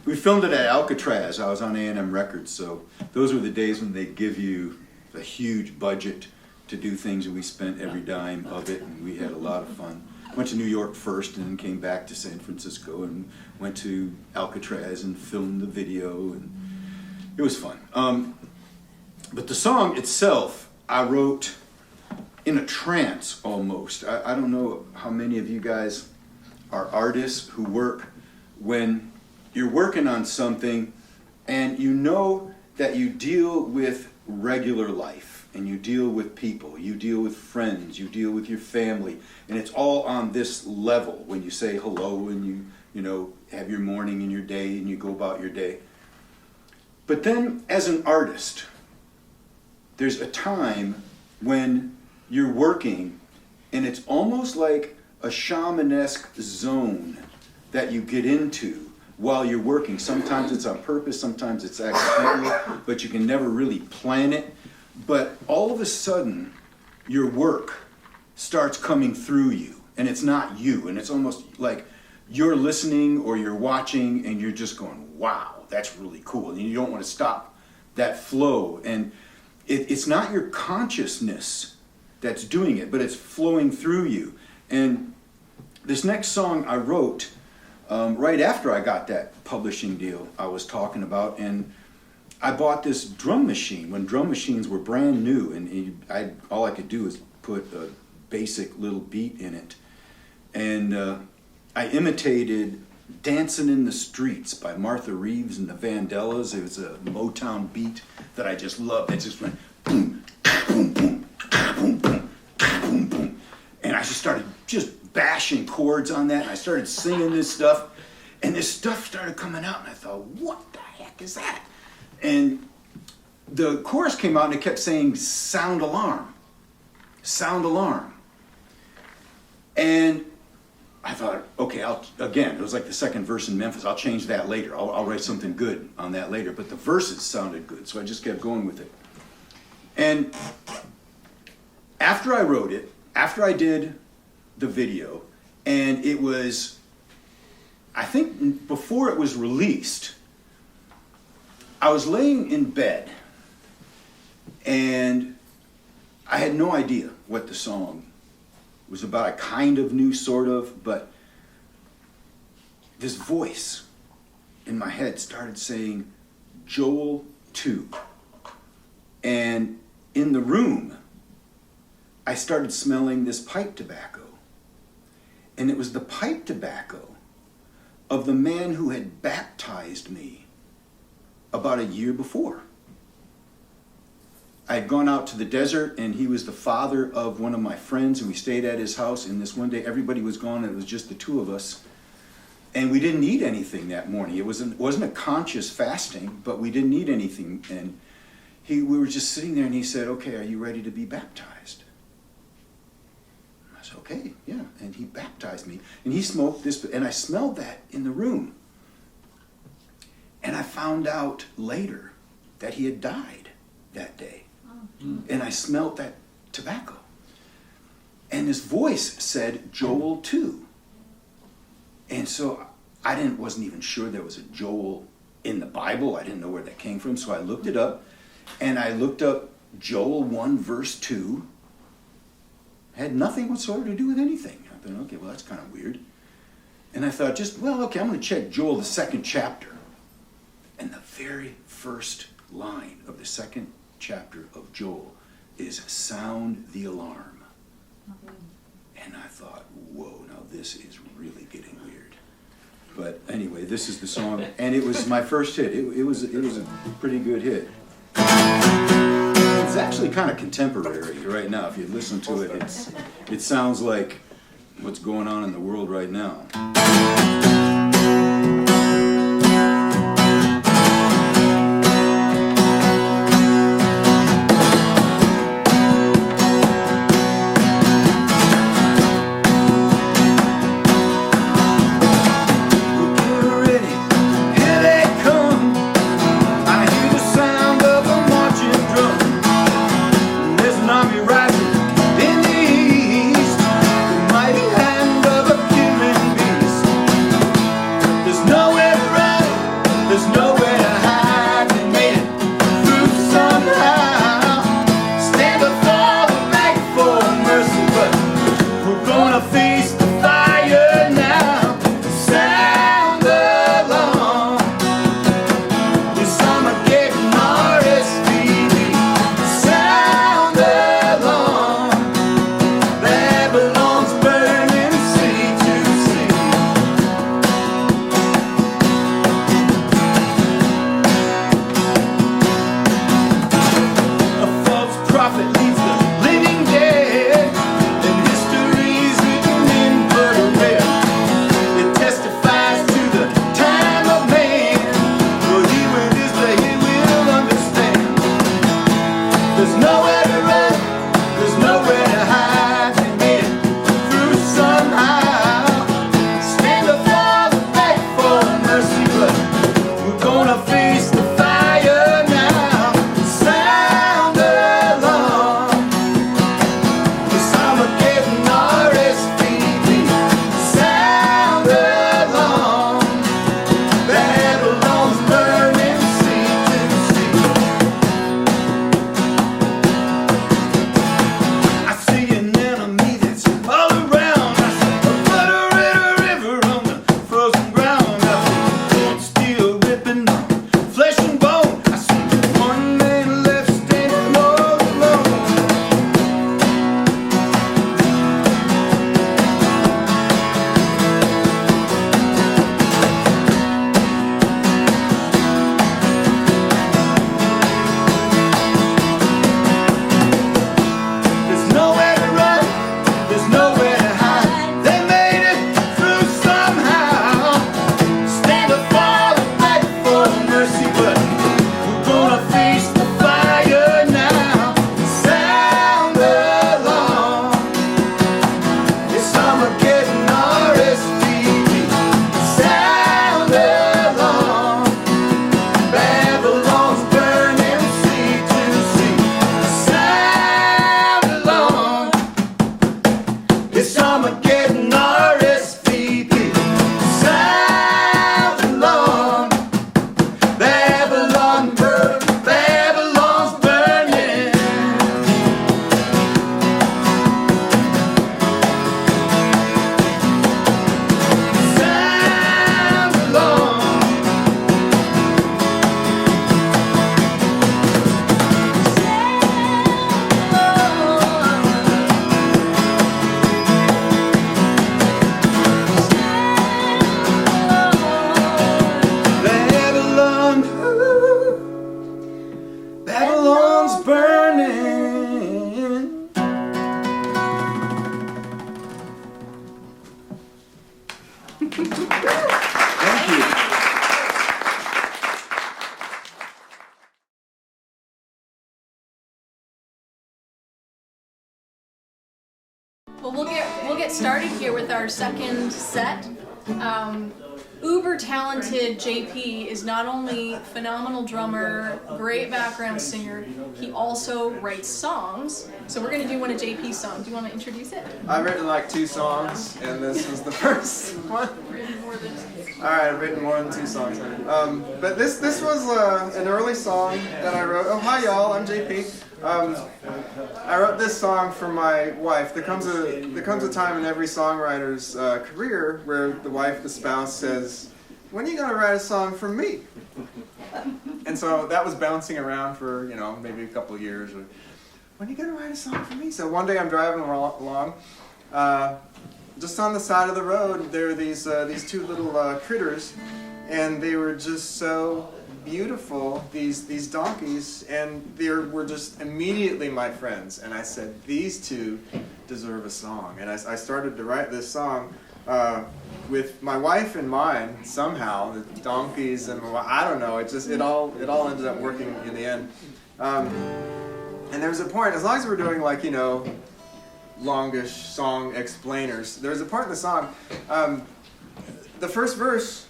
We filmed it at Alcatraz. I was on A&M Records, so those were the days when they give you a huge budget to do things, and we spent every dime of it, and we had a lot of fun. Went to New York first, and then came back to San Francisco, and went to Alcatraz and filmed the video, and it was fun. But the song itself, I wrote in a trance almost. I don't know how many of you guys are artists who work when you're working on something and you know that you deal with regular life and you deal with people, you deal with friends, you deal with your family, and it's all on this level when you say hello and you have your morning and your day and you go about your day. But then as an artist, there's a time when you're working and it's almost like a shamanesque zone that you get into while you're working. Sometimes it's on purpose, sometimes it's accidental, but you can never really plan it. But all of a sudden, your work starts coming through you, and it's not you, and it's almost like you're listening or you're watching and you're just going, wow, that's really cool, and you don't want to stop that flow. And it's not your consciousness that's doing it, but it's flowing through you. And this next song I wrote right after I got that publishing deal I was talking about, and I bought this drum machine when drum machines were brand new, and all I could do is put a basic little beat in it. And I imitated Dancing in the Streets by Martha Reeves and the Vandellas. It was a Motown beat that I just loved. It just went boom, boom, boom, boom, boom, boom, boom. And I just started just bashing chords on that, and I started singing this stuff. And this stuff started coming out, and I thought, what the heck is that? And the chorus came out, and it kept saying, sound alarm, sound alarm. And I thought, okay, again, it was like the second verse in Memphis. I'll change that later. I'll write something good on that later. But the verses sounded good, so I just kept going with it. And after I wrote it, after I did the video, and it was, I think before it was released, I was laying in bed, and I had no idea what the song was about. I kind of knew, sort of, but this voice in my head started saying, Joel 2. And in the room, I started smelling this pipe tobacco. And it was the pipe tobacco of the man who had baptized me about a year before. I had gone out to the desert, and he was the father of one of my friends, and we stayed at his house. And this one day, everybody was gone, and it was just the two of us. And we didn't eat anything that morning. It wasn't a conscious fasting, but we didn't eat anything. And we were just sitting there, and he said, okay, are you ready to be baptized? I said, okay, yeah. And he baptized me. And he smoked this, and I smelled that in the room. And I found out later that he had died that day. And I smelled that tobacco. And this voice said, Joel 2. And so I wasn't even sure there was a Joel in the Bible. I didn't know where that came from. So I looked it up, and I looked up Joel 1 verse 2. Had nothing whatsoever to do with anything. I thought, okay, well, that's kind of weird. And I thought, okay, I'm going to check Joel, the 2nd chapter. And the very first line of the 2nd chapter of Joel is sound the alarm. And I thought, whoa, now this is really getting weird. But anyway, this is the song, and it was my first hit. It was a pretty good hit. It's actually kind of contemporary right now. If you listen to it, it sounds like what's going on in the world right now. Thank you. Well, we'll get started here with our second set. Uber talented JP is not only phenomenal drummer, great background singer, he also writes songs. So we're gonna do one of JP's songs. Do you want to introduce it? I've written like 2 songs, and this was the first one. All right, I've written more than 2 songs. But this was an early song that I wrote. Oh, hi y'all, I'm JP. I wrote this song for my wife. There comes a time in every songwriter's career where the wife, the spouse, says, "When are you gonna write a song for me?" And so that was bouncing around for maybe a couple of years. When are you gonna write a song for me? So one day I'm driving along. Just on the side of the road, there are these 2 little critters, and they were just so beautiful, these donkeys, and they were just immediately my friends. And I said, these 2 deserve a song. And I started to write this song with my wife in mind. Somehow, the donkeys and I don't know. It all ended up working in the end. And there was a point, as long as we're doing like longish song explainers, there was a part in the song. The first verse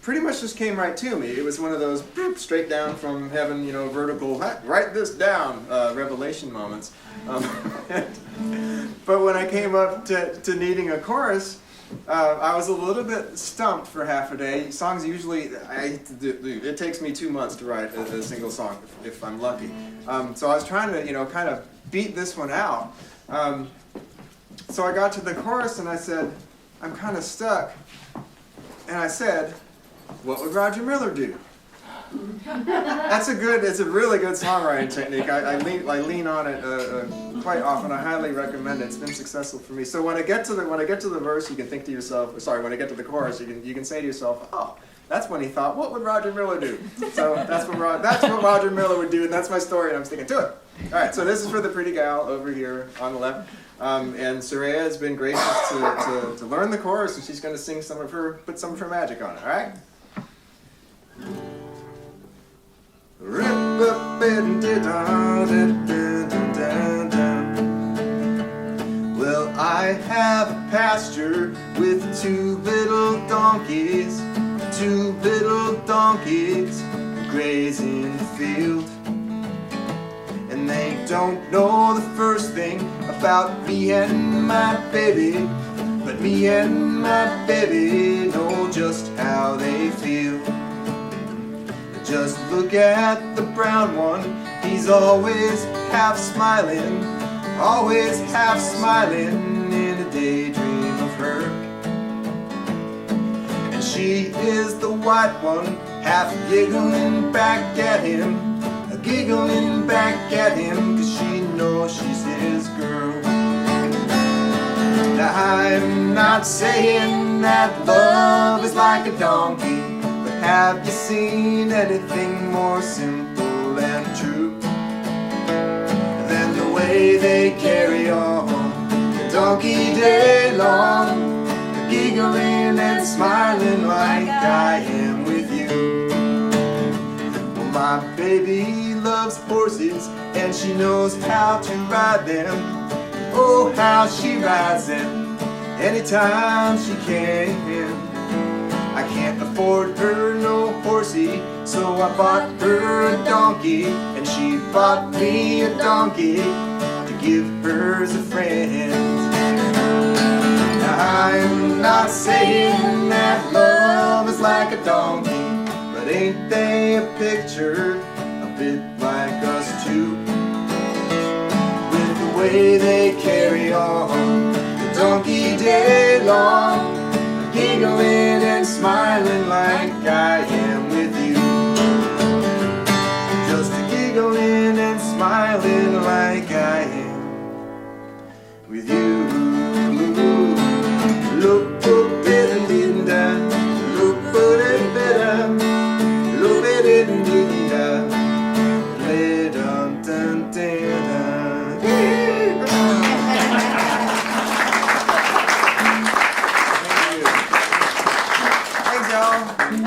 pretty much just came right to me. It was one of those straight down from heaven, vertical, write this down, revelation moments. But when I came up to needing a chorus, I was a little bit stumped for half a day. Songs usually, it takes me 2 months to write a single song if I'm lucky. So I was trying to, kind of beat this one out. So I got to the chorus and I said, I'm kind of stuck. And I said, what would Roger Miller do? It's a really good songwriting technique. I lean on it quite often. I highly recommend it. It's been successful for me. So when I get to the verse, you can think to yourself, when I get to the chorus, you can say to yourself, oh, that's when he thought, what would Roger Miller do? So that's what Roger Miller would do, and that's my story, and I'm sticking to it. All right, so this is for the pretty gal over here on the left. And Soraiya has been gracious to learn the chorus, and she's going to put some of her magic on it. All right. Well, I have a pasture with 2 little donkeys grazing in the field. And they don't know the first thing about me and my baby, but me and my baby know just how they feel. Just look at the brown one, he's always half smiling in a daydream of her. And she is the white one, half giggling back at him, cause she knows she's his girl. Now I'm not saying that love is like a donkey, but have you seen anything more simple and true than the way they carry on the donkey day long, giggling and smiling like I am with you. Well, my baby loves horses and she knows how to ride them. Oh, how she rides them anytime she can. I can't afford her no horsey, so I bought her a donkey, and she bought me a donkey to give her as a friend. Now I'm not saying that love is like a donkey, but ain't they a picture a bit like us too? With the way they carry on the donkey day long, giggling and smiling like I am with you. Just giggling and smiling like I am with you. Look,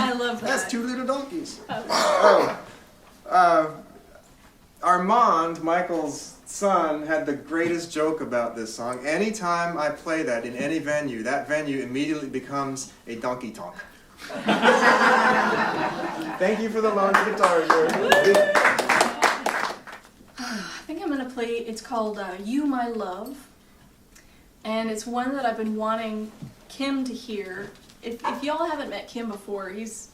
I love that. That's 2 little donkeys. Armand, Michael's son, had the greatest joke about this song. Anytime I play that in any venue, that venue immediately becomes a donkey tonk. Thank you for the loan of guitar, Jerry. I think I'm gonna play. It's called "You My Love," and it's one that I've been wanting Kim to hear. If y'all haven't met Kim before, he's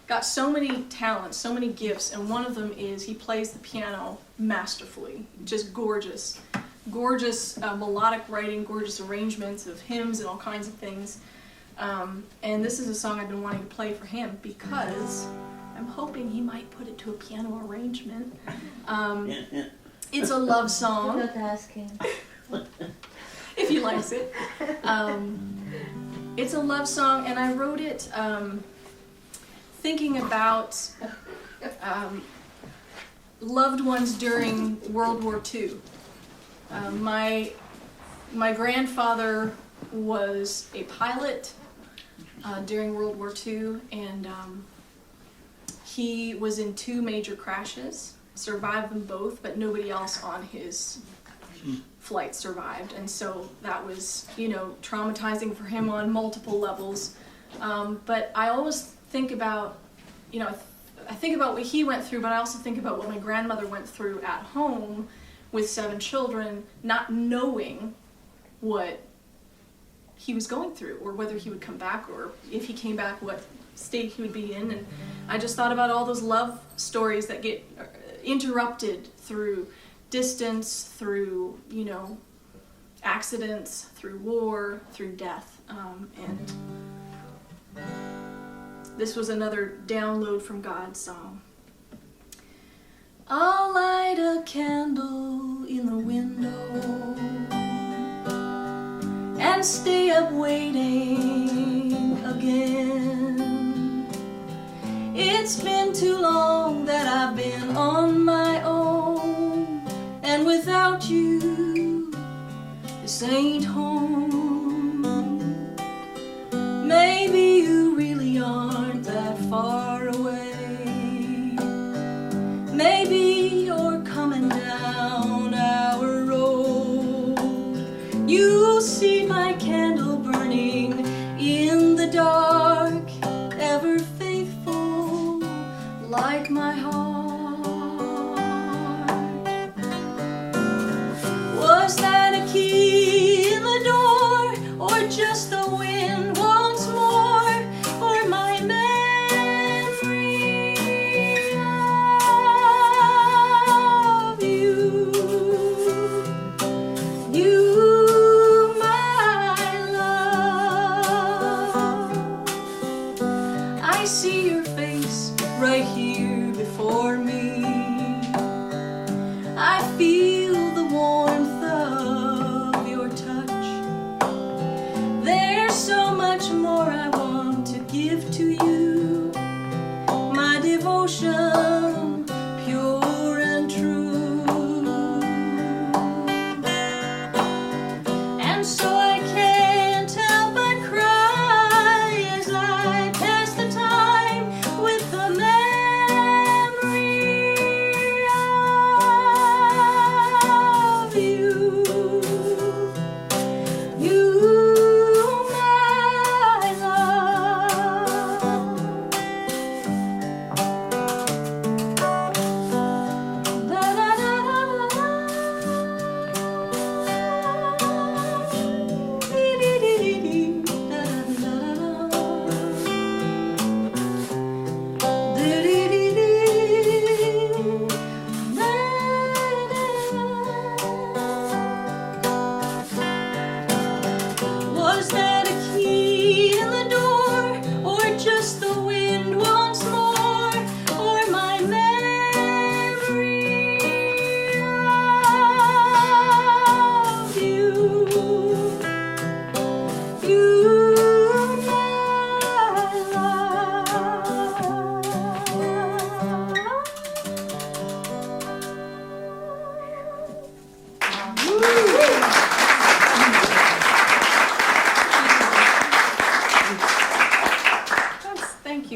got so many talents, so many gifts, and one of them is he plays the piano masterfully, just gorgeous. Gorgeous melodic writing, gorgeous arrangements of hymns and all kinds of things. And this is a song I've been wanting to play for him because I'm hoping he might put it to a piano arrangement. It's a love song. You'll have to ask him. If he likes it. It's a love song, and I wrote it thinking about loved ones during World War II. My grandfather was a pilot during World War II, and he was in 2 major crashes, survived them both, but nobody else on his flight survived, and so that was, traumatizing for him on multiple levels. But I always think about, I think about what he went through, but I also think about what my grandmother went through at home with 7 children, not knowing what he was going through, or whether he would come back, or if he came back, what state he would be in. And I just thought about all those love stories that get interrupted through distance, through, accidents, through war, through death. And this was another download from God's song. I'll light a candle in the window and stay up waiting again. It's been too long that I've been on my own, and without you, this ain't home. Maybe you really aren't that far away. Maybe you're coming down our road. You'll see my candle burning in the dark, ever faithful like my heart. Was that a key in the door, or just the wind once more, or my memory of you? You, my love. I see your face right here before me. I feel the warmth of your touch. There's so much more I want to give to you. My devotion, pure and true. And so I can't help but cry as I pass the time with the memory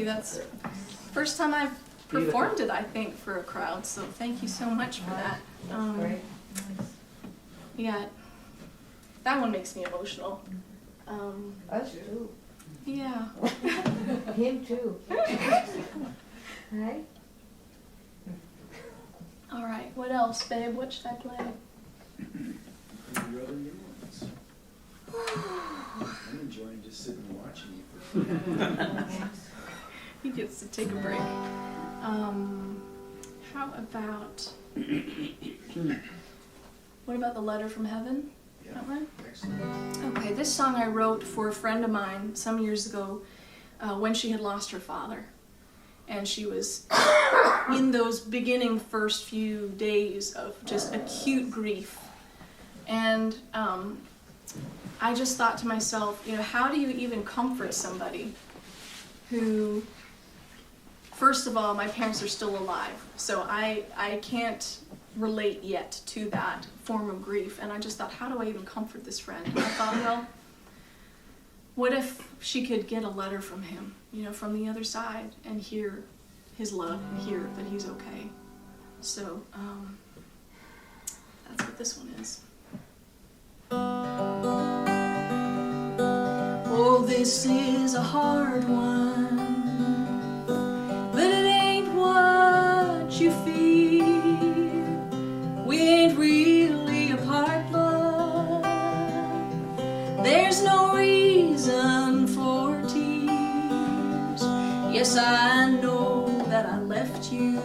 you. That's the first time I've performed it, I think, for a crowd, so thank you so much for that. Great. Yeah, that one makes me emotional. Us too. Yeah. Him too. Right? All right, what else, babe? What should I play? Your other new ones. I'm enjoying just sitting and watching you. He gets to take a break. How about, what about The Letter from Heaven? Yeah. That one? Excellent. Okay, this song I wrote for a friend of mine some years ago when she had lost her father. And she was in those beginning first few days of just acute grief. And I just thought to myself, you know, how do you even comfort somebody who, first of all, my parents are still alive, so I can't relate yet to that form of grief. And I just thought, how do I even comfort this friend? And I thought, well, what if she could get a letter from him, you know, from the other side, and hear his love and hear that he's okay. So that's what this one is. Oh, this is a hard one, but it ain't what you feel. We ain't really apart, love. There's no reason for tears. Yes, I know that I left you,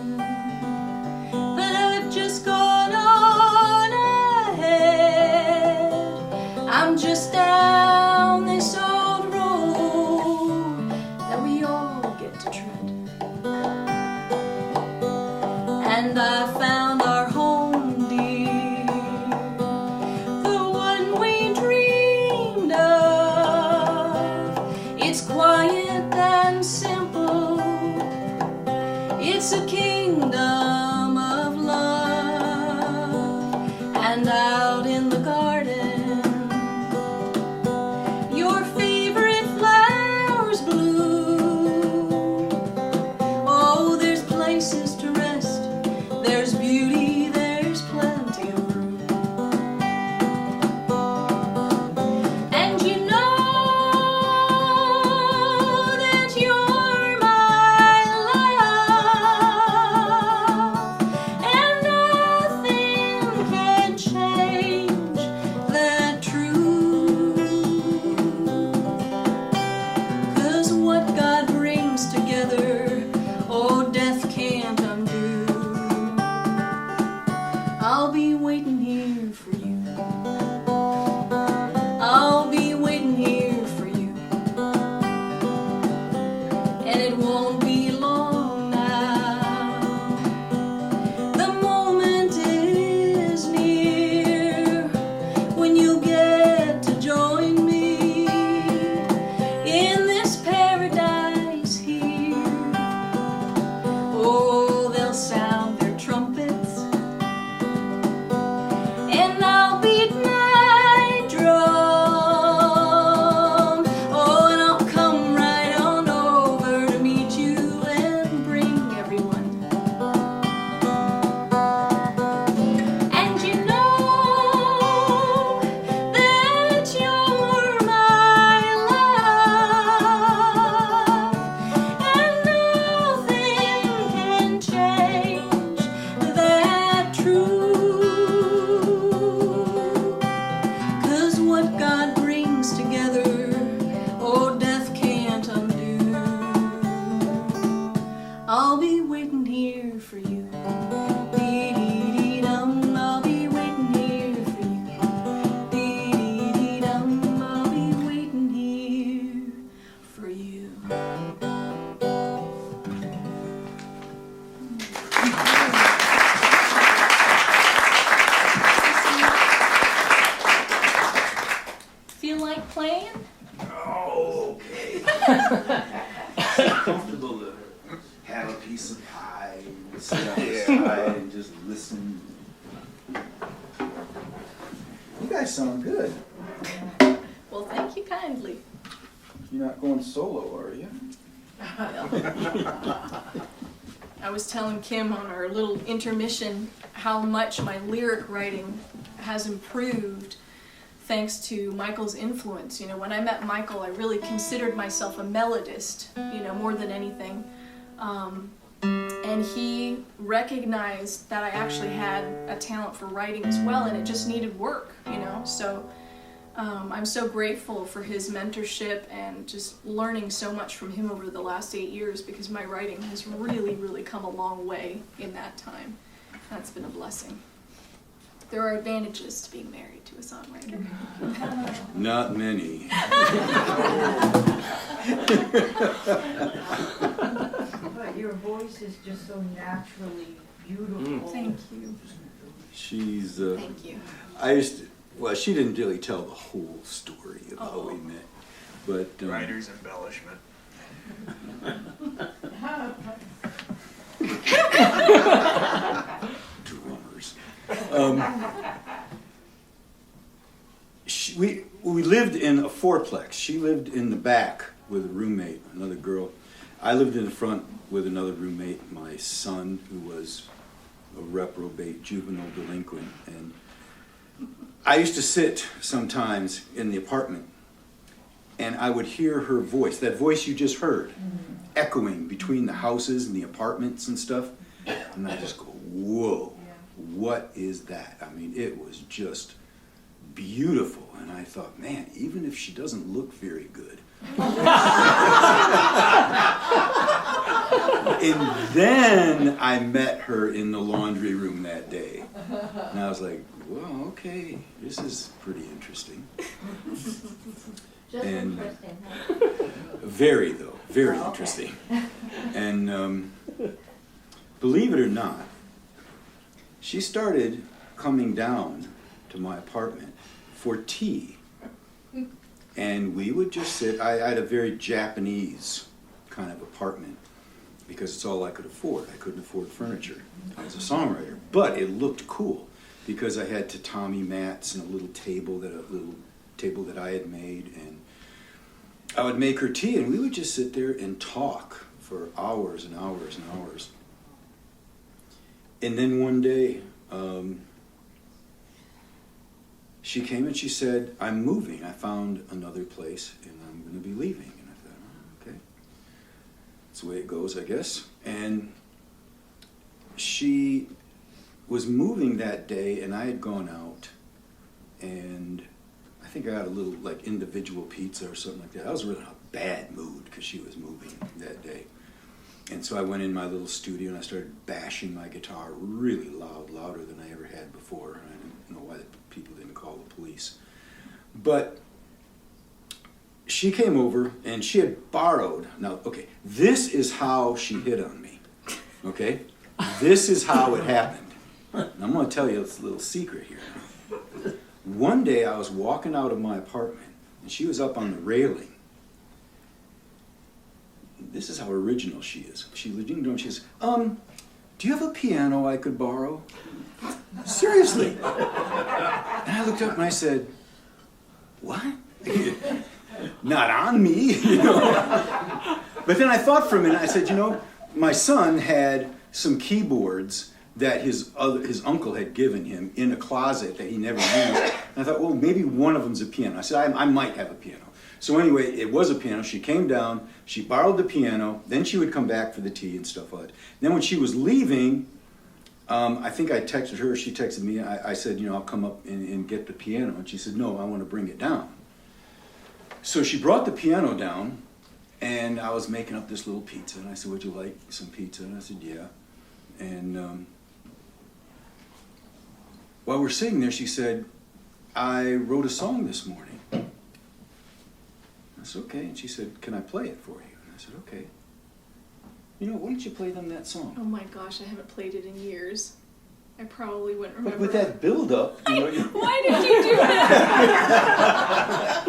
but I've just gone on ahead. I'm just down this old road that we all get to tread. And I found our home, dear, the one we dreamed of. It's quiet and simple. It's a kingdom of love. And out in the garden, your favorite flowers bloom. Oh, there's places to rest, there's beauty, there's plenty of room. And you know that you're my love, and nothing can change that truth. 'Cause what God brings together, oh, death can't undo. I'll be waiting here for you. I'll be waiting here for you. And it won't be long now. The moment is near when you get to join me in this paradise here. Oh, they'll sound their trumpets, and I'll beat my drum. Oh, and I'll come right on over to meet you and bring everyone. And you know that you're my love, and nothing can change that truth. 'Cause what God brings together, oh, death can't undo. I'll be waiting here for you. Dee-dee-dee-dum, I'll be waiting here for you. Dee-dee-dee-dum, I'll be waiting here for you. Feel like playing? Oh, okay. Comfortable to have a piece of pie and sit on the side and just listen. You guys sound good. Well, thank you kindly. You're not going solo, are you? I was telling Kim on our little intermission how much my lyric writing has improved thanks to Michael's influence. You know, when I met Michael, I really considered myself a melodist, you know, more than anything. And he recognized that I actually had a talent for writing as well, and it just needed work, you know. So I'm so grateful for his mentorship and just learning so much from him over the last 8 years, because my writing has really, really come a long way in that time. That's been a blessing. There are advantages to being married to a songwriter. Not many. But your voice is just so naturally beautiful. Thank you. She's, Thank you. well, she didn't really tell the whole story of how we met, but. Writer's embellishment. Drummers. We lived in a fourplex. She lived in the back with a roommate, another girl. I lived in the front with another roommate, my son, who was a reprobate juvenile delinquent. And I used to sit sometimes in the apartment, and I would hear her voice, that voice you just heard, echoing between the houses and the apartments and stuff. And I just go, whoa, what is that? I mean, it was just beautiful. And I thought, man, even if she doesn't look very good. And then I met her in the laundry room that day. And I was like, well, okay, this is pretty interesting. Just And interesting, huh? very, though, very Oh, okay. interesting. And believe it or not, she started coming down to my apartment for tea. And we would just sit. I had a very Japanese kind of apartment because it's all I could afford. I couldn't afford furniture as a songwriter, but it looked cool because I had tatami mats and a little table that I had made, and I would make her tea, and we would just sit there and talk for hours and hours and hours. And then one day, she came and she said, I'm moving. I found another place and I'm going to be leaving. And I thought, oh, okay. That's the way it goes, I guess. And she was moving that day, and I had gone out, and I think I got a little like individual pizza or something like that. I was really in a bad mood because she was moving that day. And so I went in my little studio and I started bashing my guitar really loud, louder than I ever had before. And I didn't know why the people didn't call the police. But she came over and she had borrowed, now, okay, this is how she hit on me, okay? This is how it happened. And I'm going to tell you this little secret here. One day I was walking out of my apartment and she was up on the railing. This is how original she is. She says, do you have a piano I could borrow? Seriously. And I looked up and I said, what? Not on me, you know. But then I thought for a minute, I said, you know, my son had some keyboards that his uncle had given him in a closet that he never used. And I thought, well, maybe one of them's a piano. I said, I might have a piano. So anyway, it was a piano. She came down, she borrowed the piano, then she would come back for the tea and stuff like that. Then when she was leaving, I think I texted her, she texted me, I said, you know, I'll come up and get the piano. And she said, no, I want to bring it down. So she brought the piano down, and I was making up this little pizza. And I said, would you like some pizza? And I said, yeah. And while we're sitting there, she said, I wrote a song this morning. I said, okay. And she said, can I play it for you? And I said, okay. You know, why don't you play them that song? Oh my gosh, I haven't played it in years. I probably wouldn't remember. But with that build-up, you know, Why did you do that?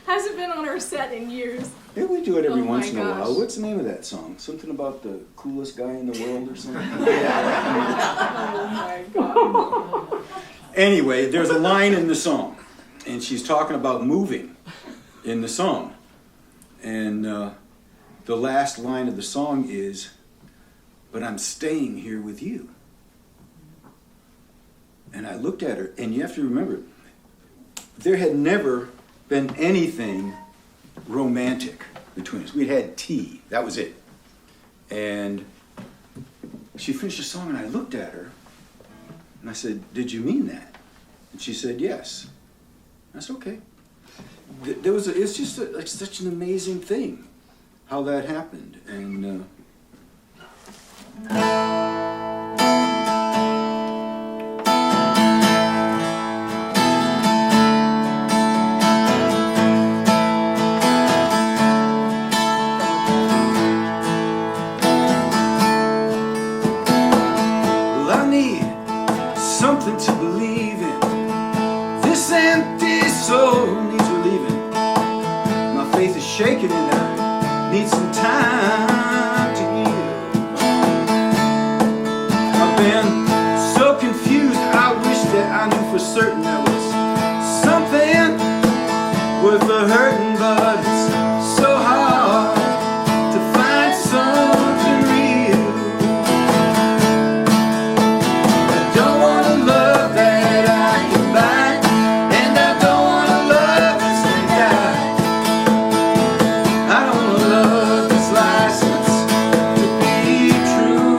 Hasn't been on our set in years. yeah, we do it every Oh my once in a while. gosh. What's the name of that song? Something about the coolest guy in the world or something? Oh my god. Anyway, there's a line in the song, and she's talking about moving in the song. And the last line of the song is, "But I'm staying here with you." And I looked at her, and you have to remember, there had never been anything romantic between us. We'd had tea, that was it. And she finished the song, and I looked at her, and I said, "Did you mean that?" And she said, "Yes." I said, "Okay." It's just like such an amazing thing how that happened. And well, I need something to believe in. This empty soul needs relieving. My faith is shaking and I need some time to heal. I've been so confused, I wish that I knew for certain there was something worth the hurting, but it's so hard to find something real. I don't want a love that I can buy, and I don't want a love that's gonna die. I don't want a love that's licensed to be true.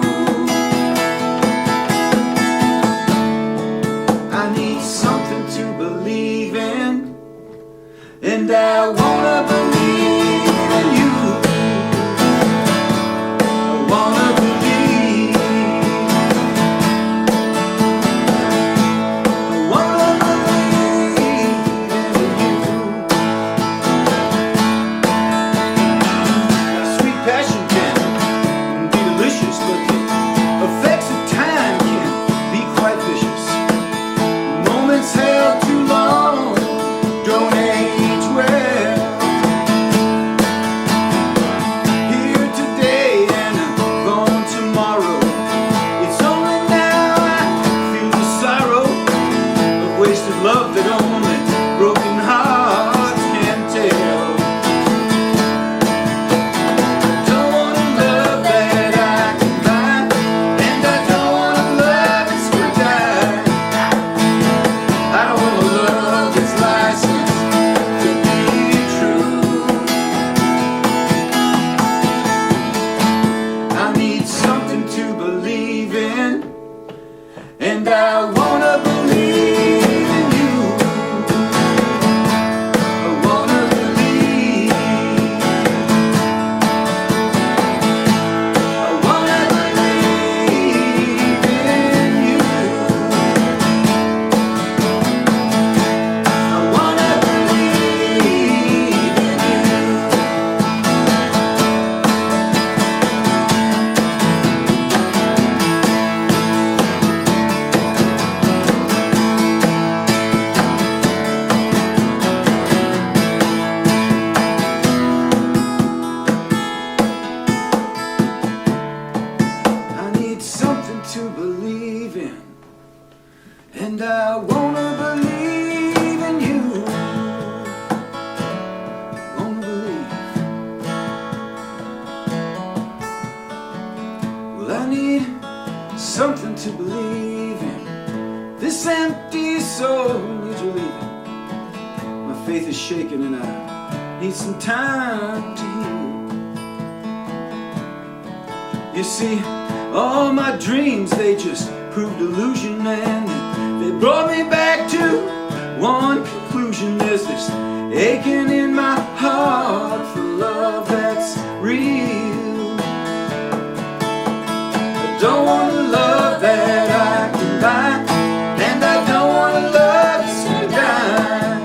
I need something to believe in, and I wanna believe in you. I wanna believe. I wanna believe in you. Sweet passion can be delicious, but the effects of time can be quite vicious. Moments held too long don't age well. Here today and gone tomorrow. It's only now I feel the sorrow of wasted love that only broken hearts can tell. Don't want a love that I can buy, and I don't want a love that's gonna die. I don't want a love that's licensed to be true. I need something to believe in, and I wanna believe in you. I wanna believe. I wanna believe in you. I wanna believe in you. I need something to believe in, and I wanna believe in you. Wanna believe. Well, I need something to believe in. This empty soul needs relieving. My faith is shaking and I need some time to heal. You see, all my dreams, they just proved illusion, and they brought me back to one conclusion. There's this aching in my heart for love that's real. I don't want a love that I can buy, and I don't want a love that's gonna die.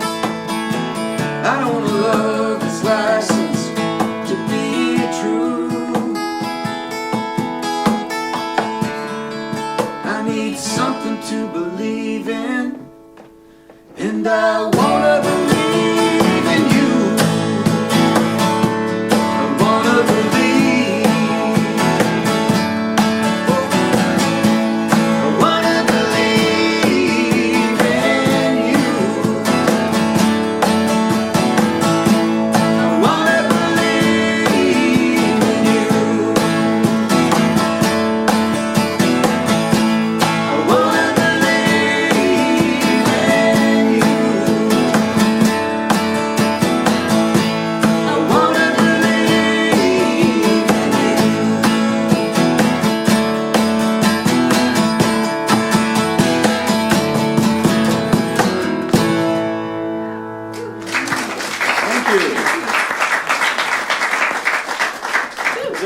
I don't want a love that's licensed to be true. I need something to believe in, and I wanna believe in you.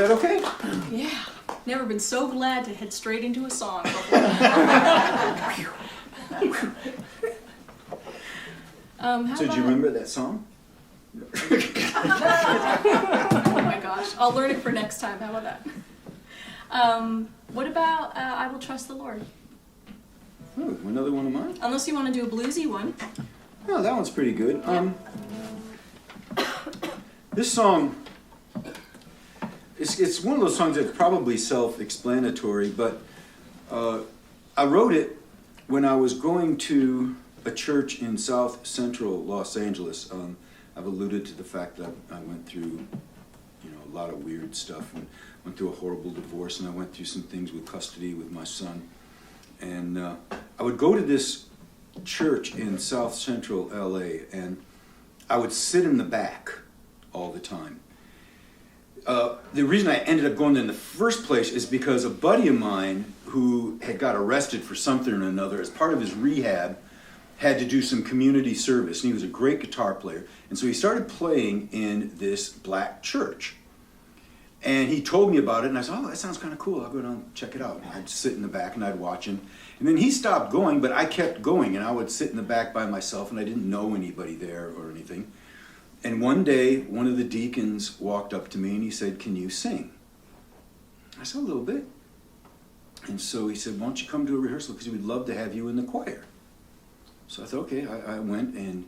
that okay? Yeah. Never been so glad to head straight into a song before. How So do you about- remember that song? Oh my gosh. I'll learn it for next time. How about that? What about I Will Trust the Lord? Oh, another one of mine? Unless you want to do a bluesy one. Oh, that one's pretty good. This song, it's one of those songs that's probably self-explanatory, but I wrote it when I was going to a church in South Central Los Angeles. I've alluded to the fact that I went through, a lot of weird stuff, and went through a horrible divorce, and I went through some things with custody with my son. And I would go to this church in South Central LA, and I would sit in the back all the time. The reason I ended up going there in the first place is because a buddy of mine who had got arrested for something or another, as part of his rehab, had to do some community service, and he was a great guitar player. And so he started playing in this black church. And he told me about it, and I said, oh, that sounds kind of cool. I'll go down and check it out. And I'd sit in the back, and I'd watch him. And then he stopped going, but I kept going, and I would sit in the back by myself, and I didn't know anybody there or anything. And one day, one of the deacons walked up to me, and he said, can you sing? I said, a little bit. And so he said, why don't you come to a rehearsal, because we'd love to have you in the choir. So I thought, okay, I went, and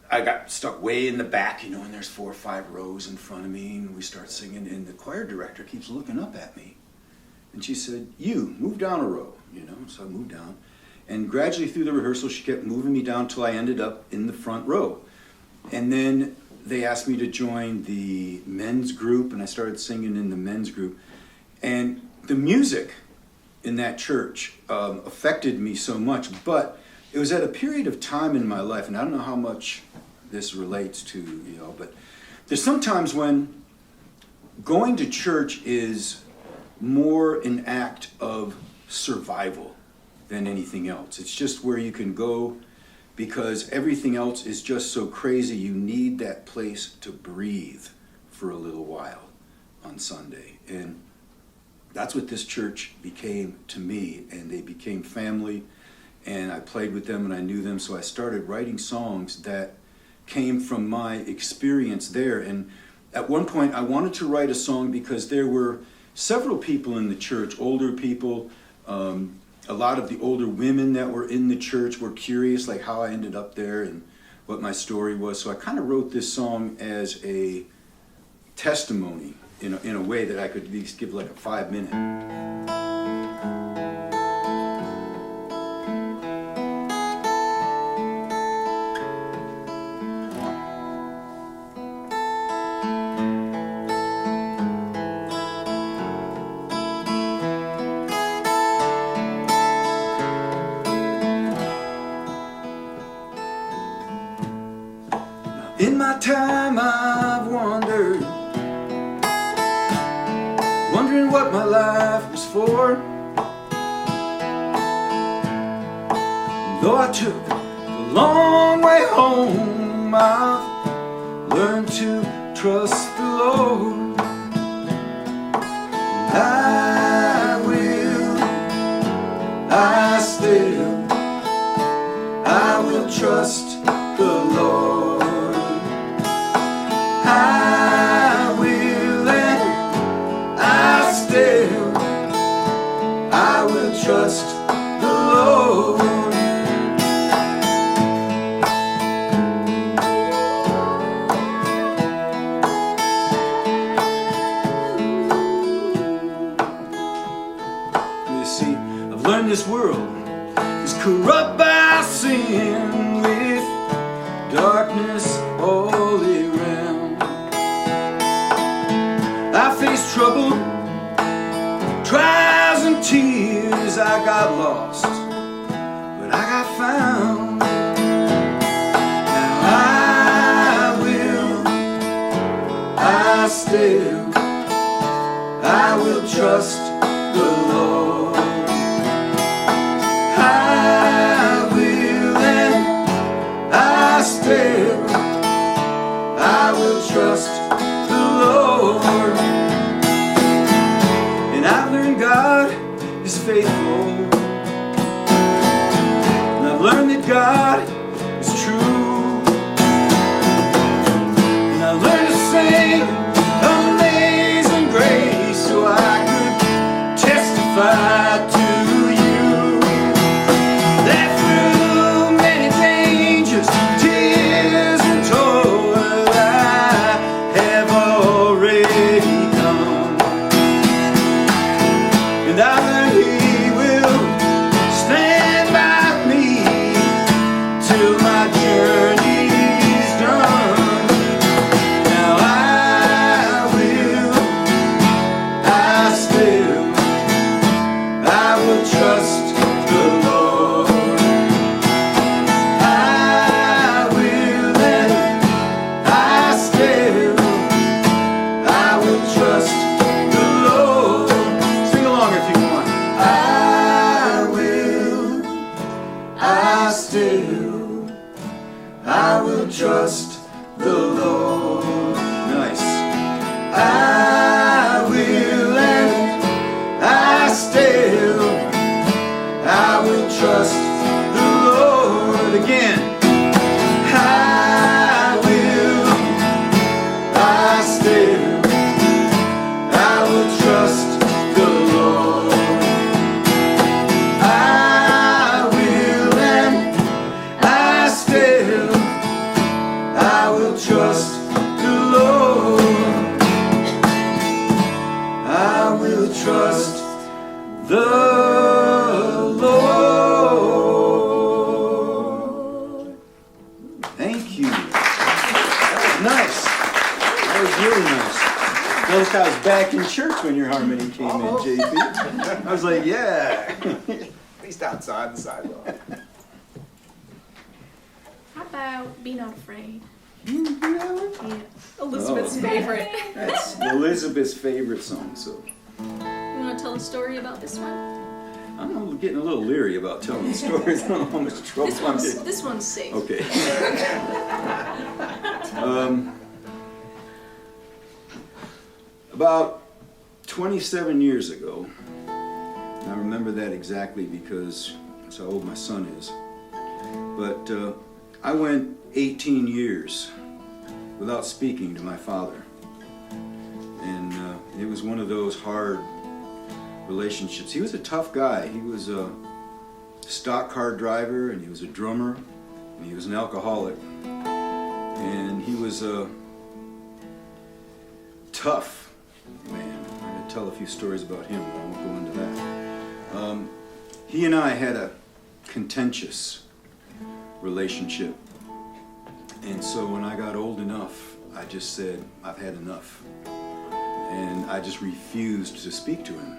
I got stuck way in the back, and there's 4 or 5 rows in front of me, and we start singing, and the choir director keeps looking up at me. And she said, you, move down a row, so I moved down. And gradually through the rehearsal, she kept moving me down till I ended up in the front row. And then they asked me to join the men's group, and I started singing in the men's group. And the music in that church affected me so much, but it was at a period of time in my life, and I don't know how much this relates to, but there's sometimes when going to church is more an act of survival than anything else. It's just where you can go because everything else is just so crazy. You need that place to breathe for a little while on Sunday. And that's what this church became to me, and they became family, and I played with them and I knew them, so I started writing songs that came from my experience there. And at one point I wanted to write a song because there were several people in the church, older people, a lot of the older women that were in the church were curious, like how I ended up there and what my story was. So I kind of wrote this song as a testimony in a way that I could at least give like a 5-minute. In my time I've wondered, wondering what my life was for. Though I took the long way home, I've learned to trust the Lord. I will trust the Lord. I will and I still, I will trust the Lord. You see, I've learned this world is corrupt by sin, with darkness all around. I faced trouble, trials and tears. I got lost, but I got found. Now I will trust the Lord. I will and I still, I will trust the Lord. God is faithful. And I've learned that God is true. And I learned to sing Amazing Grace so I could testify to you that through many dangers, tears, and toil, I have already come. And I learned He will stand by me till my journey's done. Now I will trust the Lord. I will and I still, I will trust the Lord. Sing along if you want. I will, I still, I will trust the Lord. Nice. I will and I still, I will trust the Lord. Again. I will, I still, I will trust the Lord. I will and I still, I will trust the Lord. I will trust the Lord. Thank you. That was nice. That was really nice. Noticed I was back in church when your harmony came in, JP. I was like, yeah. At least outside the sidewalk. How about Be Not Afraid? Yeah. Yeah. Elizabeth's Oh. favorite. That's Elizabeth's favorite song, so You want to tell a story about this one? I'm getting a little leery about telling stories. I don't know how much trouble I'm in. This one's safe. Okay. About 27 years ago, and I remember that exactly because that's how old my son is, but I went 18 years without speaking to my father. And it was one of those hard relationships. He was a tough guy. He was a stock car driver, and he was a drummer, and he was an alcoholic. And he was a tough man. I'm going to tell a few stories about him, but I won't go into that. He and I had a contentious relationship. And so when I got old enough, I just said, I've had enough. And I just refused to speak to him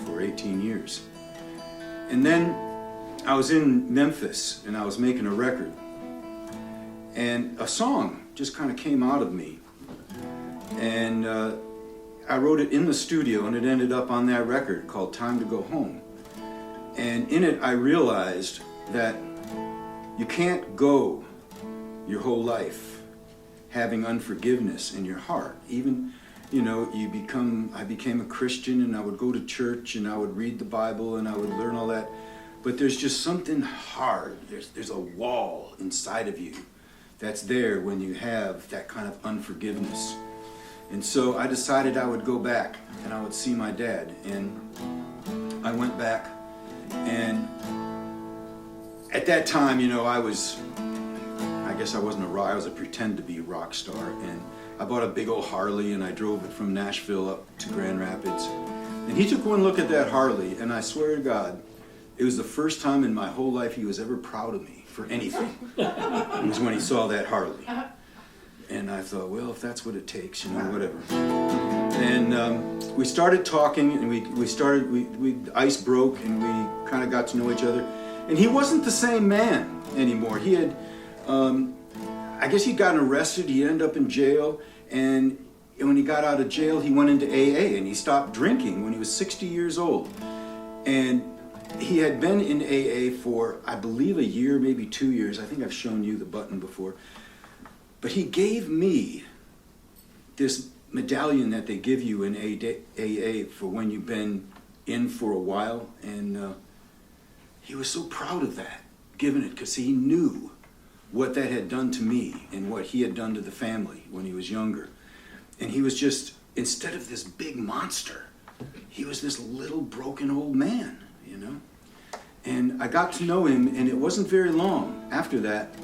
for 18 years. And then I was in Memphis and I was making a record. And a song just kind of came out of me. And I wrote it in the studio and it ended up on that record called Time to Go Home. And in it I realized that you can't go your whole life having unforgiveness in your heart. Even, you know, I became a Christian and I would go to church and I would read the Bible and I would learn all that. But there's just something hard. There's a wall inside of you that's there when you have that kind of unforgiveness. And so I decided I would go back and I would see my dad. And I went back, and at that time, you know, I guess I wasn't a rock, I was a pretend-to-be rock star. And I bought a big old Harley and I drove it from Nashville up to Grand Rapids. And he took one look at that Harley, and I swear to God, it was the first time in my whole life he was ever proud of me for anything. It was when he saw that Harley. And I thought, well, if that's what it takes, you know, whatever. And we started talking, and we ice broke, and we kind of got to know each other. And he wasn't the same man anymore. He had, I guess he'd gotten arrested. He ended up in jail, and when he got out of jail, he went into AA, and he stopped drinking when he was 60 years old. And he had been in AA for, I believe, a year, maybe 2 years. I think I've shown you the button before. But he gave me this medallion that they give you in AA for when you've been in for a while, and he was so proud of that, giving it, because he knew what that had done to me and what he had done to the family when he was younger. And he was just, instead of this big monster, he was this little broken old man, you know? And I got to know him, and it wasn't very long after that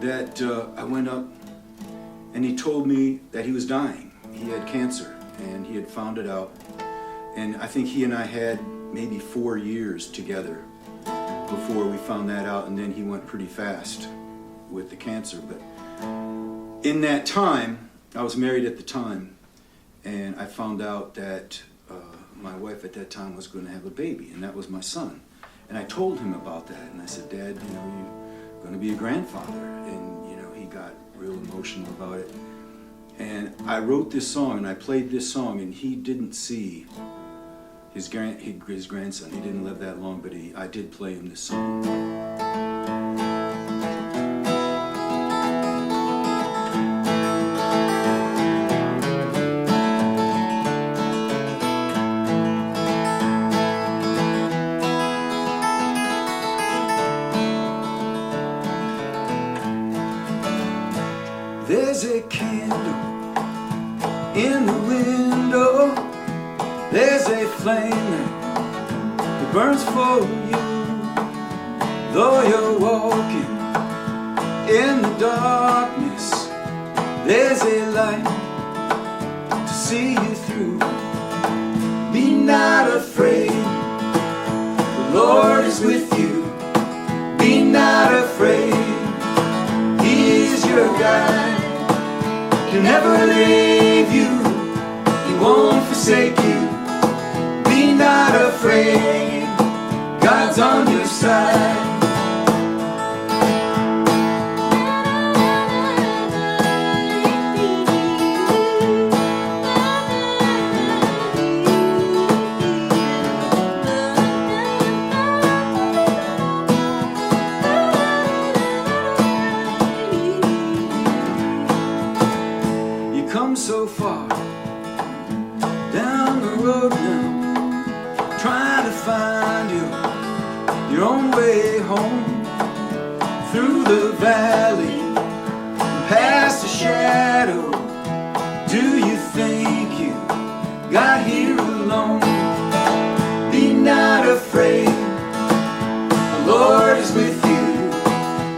I went up, and he told me that he was dying. He had cancer, and he had found it out. And I think he and I had maybe 4 years together before we found that out, and then he went pretty fast with the cancer. But in that time, I was married at the time, and I found out that my wife at that time was going to have a baby, and that was my son. And I told him about that, and I said, Dad, you know, you're going to be a grandfather. And, you know, he got real emotional about it. And I wrote this song, and I played this song, and he didn't see his grandson. He didn't live that long, but I did play him this song. There's a candle in the window. There's a flame that burns for you. Though you're walking in the darkness, there's a light to see you through. Be not afraid, the Lord is with you. Be not afraid, He is your guide. He'll never leave you, He won't forsake you. Be not afraid, God's on your side. You come so far down the road now, trying to find your own way home. Through the valley, past the shadow, do you think you got here alone? Be not afraid, the Lord is with you.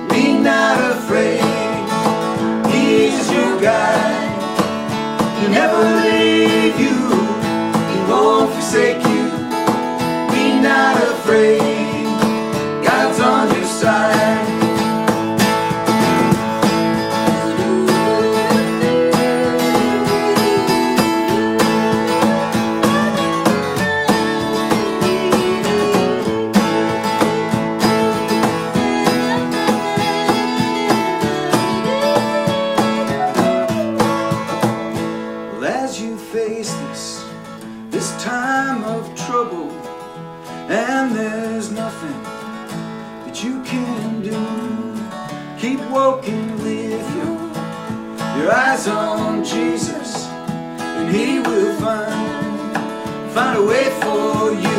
Be not afraid, He is your guide. He'll never leave you, He won't forsake you. Be not afraid, God's on your side. Well, as you face this time of trouble, and there's nothing that you can do, keep walking with your eyes on Jesus, and He will find a way for you.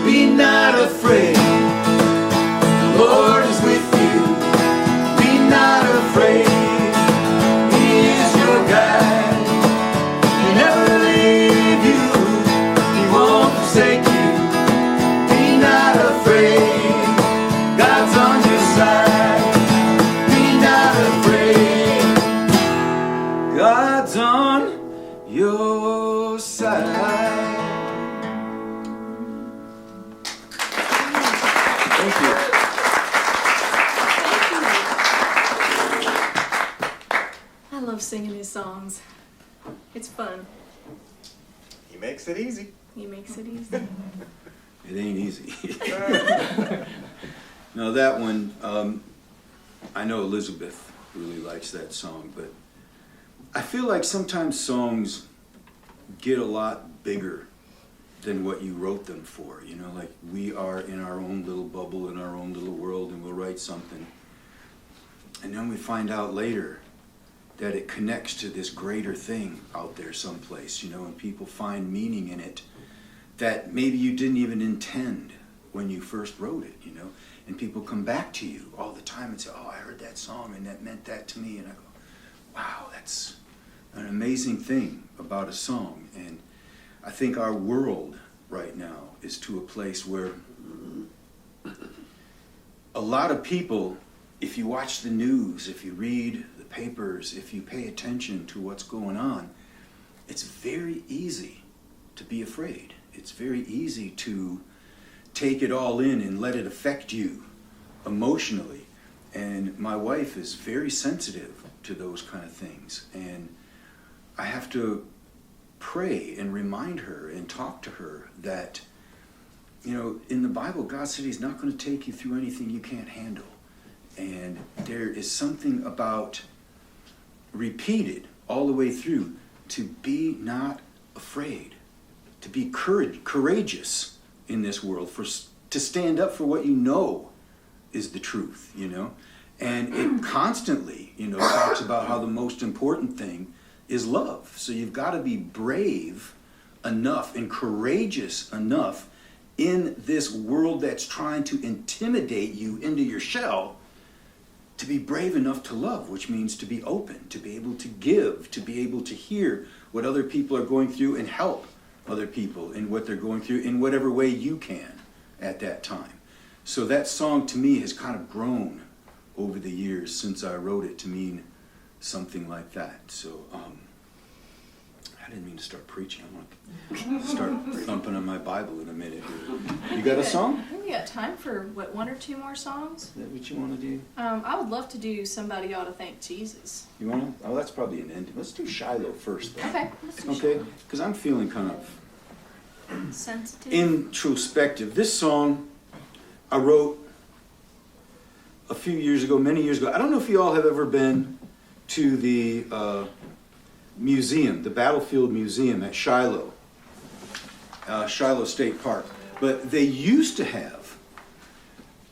Be not afraid, the Lord is with you. Be not afraid, He is your guide. He'll never leave you, He won't forsake you. Be not afraid, God's on your side. Be not afraid, God's on your side. Thank you. I love singing his songs. It's fun. He makes it easy. He makes it easy. It ain't easy. No, that one, I know Elizabeth really likes that song, but I feel like sometimes songs get a lot bigger than what you wrote them for. You know, like we are in our own little bubble, in our own little world, and we'll write something. And then we find out later that it connects to this greater thing out there someplace, you know, and people find meaning in it that maybe you didn't even intend when you first wrote it, you know? And people come back to you all the time and say, oh, I heard that song and that meant that to me. And I go, wow, that's an amazing thing about a song. And I think our world right now is to a place where a lot of people, if you watch the news, if you read the papers, if you pay attention to what's going on, it's very easy to be afraid. It's very easy to take it all in and let it affect you emotionally. And my wife is very sensitive to those kind of things. And I have to pray and remind her and talk to her that, you know, in the Bible, God said He's not going to take you through anything you can't handle. And there is something about repeated all the way through to be not afraid, to be courageous in this world, to stand up for what you know is the truth, you know. And it constantly, you know, talks about how the most important thing is love. So you've got to be brave enough and courageous enough in this world that's trying to intimidate you into your shell, to be brave enough to love, which means to be open, to be able to give, to be able to hear what other people are going through and help other people in what they're going through in whatever way you can at that time. So that song to me has kind of grown over the years since I wrote it to mean something like that. So I didn't mean to start preaching. I'm going to start thumping on my Bible in a minute. You got a song? I think we got time for, what, one or two more songs? Is that what you want to do? I would love to do Somebody Ought to Thank Jesus. You want to? Oh, that's probably an end. Let's do Shiloh first, though. Okay. Let's do Okay? Because I'm feeling kind of sensitive. introspective. This song I wrote a few years ago, many years ago. I don't know if you all have ever been to the museum, the Battlefield Museum at Shiloh, Shiloh State Park. But they used to have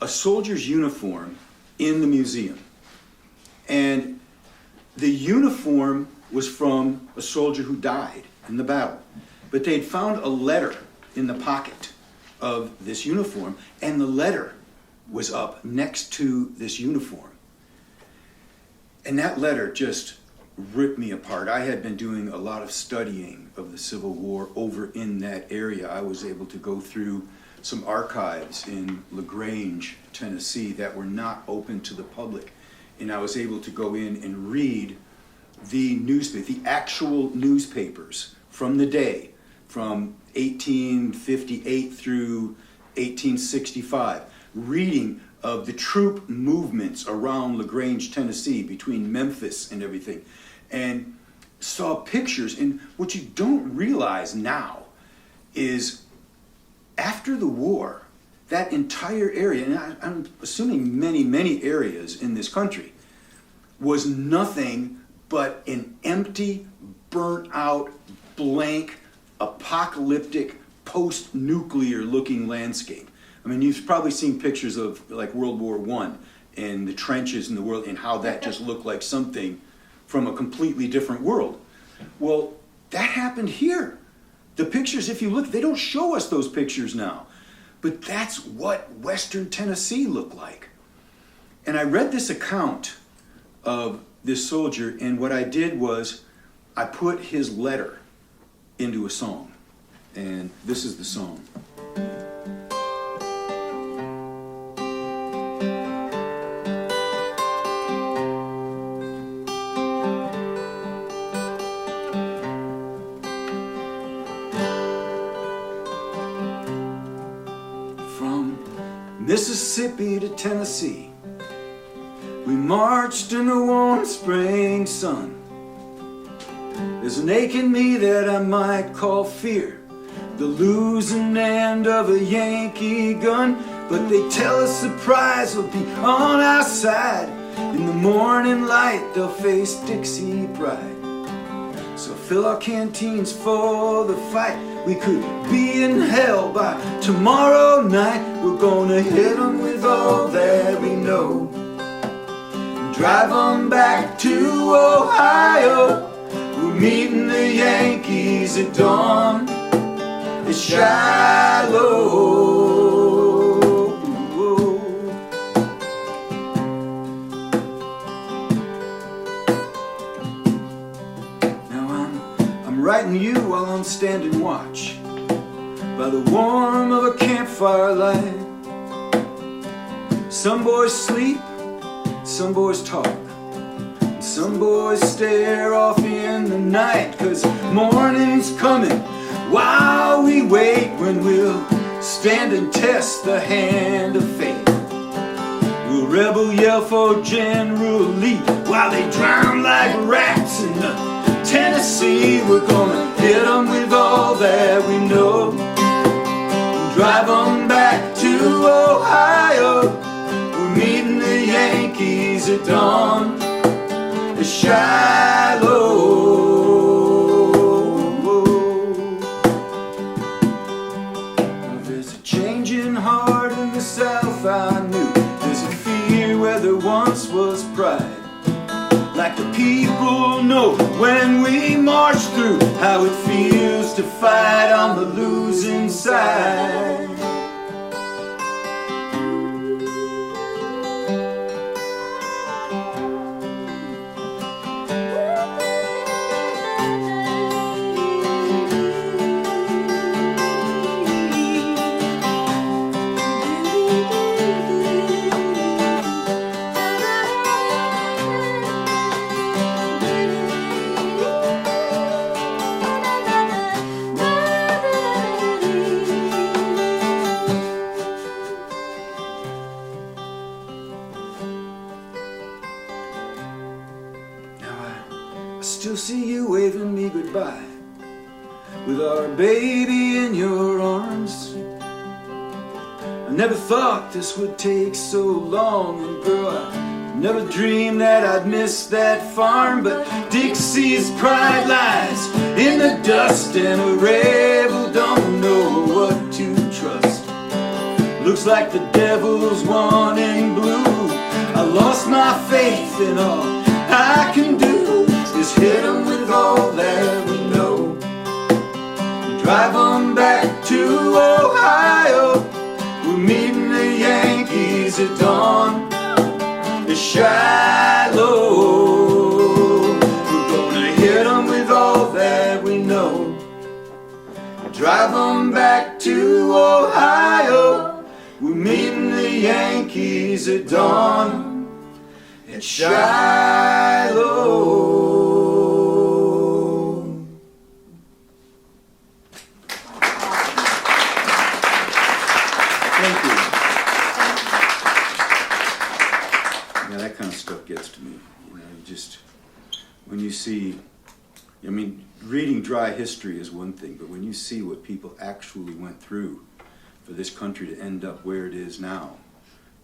a soldier's uniform in the museum. And the uniform was from a soldier who died in the battle. But they'd found a letter in the pocket of this uniform, and the letter was up next to this uniform. And that letter just ripped me apart. I had been doing a lot of studying of the Civil War over in that area. I was able to go through some archives in LaGrange, Tennessee that were not open to the public. And I was able to go in and read the newspaper, the actual newspapers from the day, from 1858 through 1865, reading of the troop movements around LaGrange, Tennessee, between Memphis and everything, and saw pictures. And what you don't realize now is after the war, that entire area, and I'm assuming many, many areas in this country, was nothing but an empty, burnt out, blank, apocalyptic, post-nuclear looking landscape. I mean, you've probably seen pictures of like World War I and the trenches in the world and how that just looked like something from a completely different world. Well, that happened here. The pictures, if you look, they don't show us those pictures now. But that's what Western Tennessee looked like. And I read this account of this soldier, and what I did was I put his letter into a song. And this is the song. Mississippi to Tennessee, we marched in the warm spring sun. There's an ache in me that I might call fear, the losing end of a Yankee gun. But they tell us the prize will be on our side. In the morning light they'll face Dixie pride. So fill our canteens for the fight. We could be in hell by tomorrow night. We're gonna hit them with all that we know. Drive on back to Ohio. We're meeting the Yankees at dawn. It's Shiloh. I'm writing you while I'm standing watch by the warmth of a campfire light. Some boys sleep, some boys talk, and some boys stare off in the night, 'cause morning's coming while we wait, when we'll stand and test the hand of fate. We'll rebel yell for General Lee while they drown like rats in the Tennessee. We're gonna hit them with all that we know, drive them back to Ohio. We're meeting the Yankees at dawn at Shiloh. There's a changing heart in the South, I knew. There's a fear where there once was pride, like the people know when we march through, how it feels to fight on the losing side. I still see you waving me goodbye with our baby in your arms. I never thought this would take so long, and girl, I never dreamed that I'd miss that farm. But Dixie's pride lies in the dust, and a rebel don't know what to trust. Looks like the devil's one in blue. I lost my faith, and all I can do is hit them with all that we know, drive them back to Ohio. We're meeting the Yankees at dawn at Shiloh. We're gonna hit them with all that we know, drive them back to Ohio. We're meeting the Yankees at dawn at Shiloh. Thank you. Yeah, that kind of stuff gets to me. You know, you just, when you see, I mean, reading dry history is one thing, but when you see what people actually went through for this country to end up where it is now,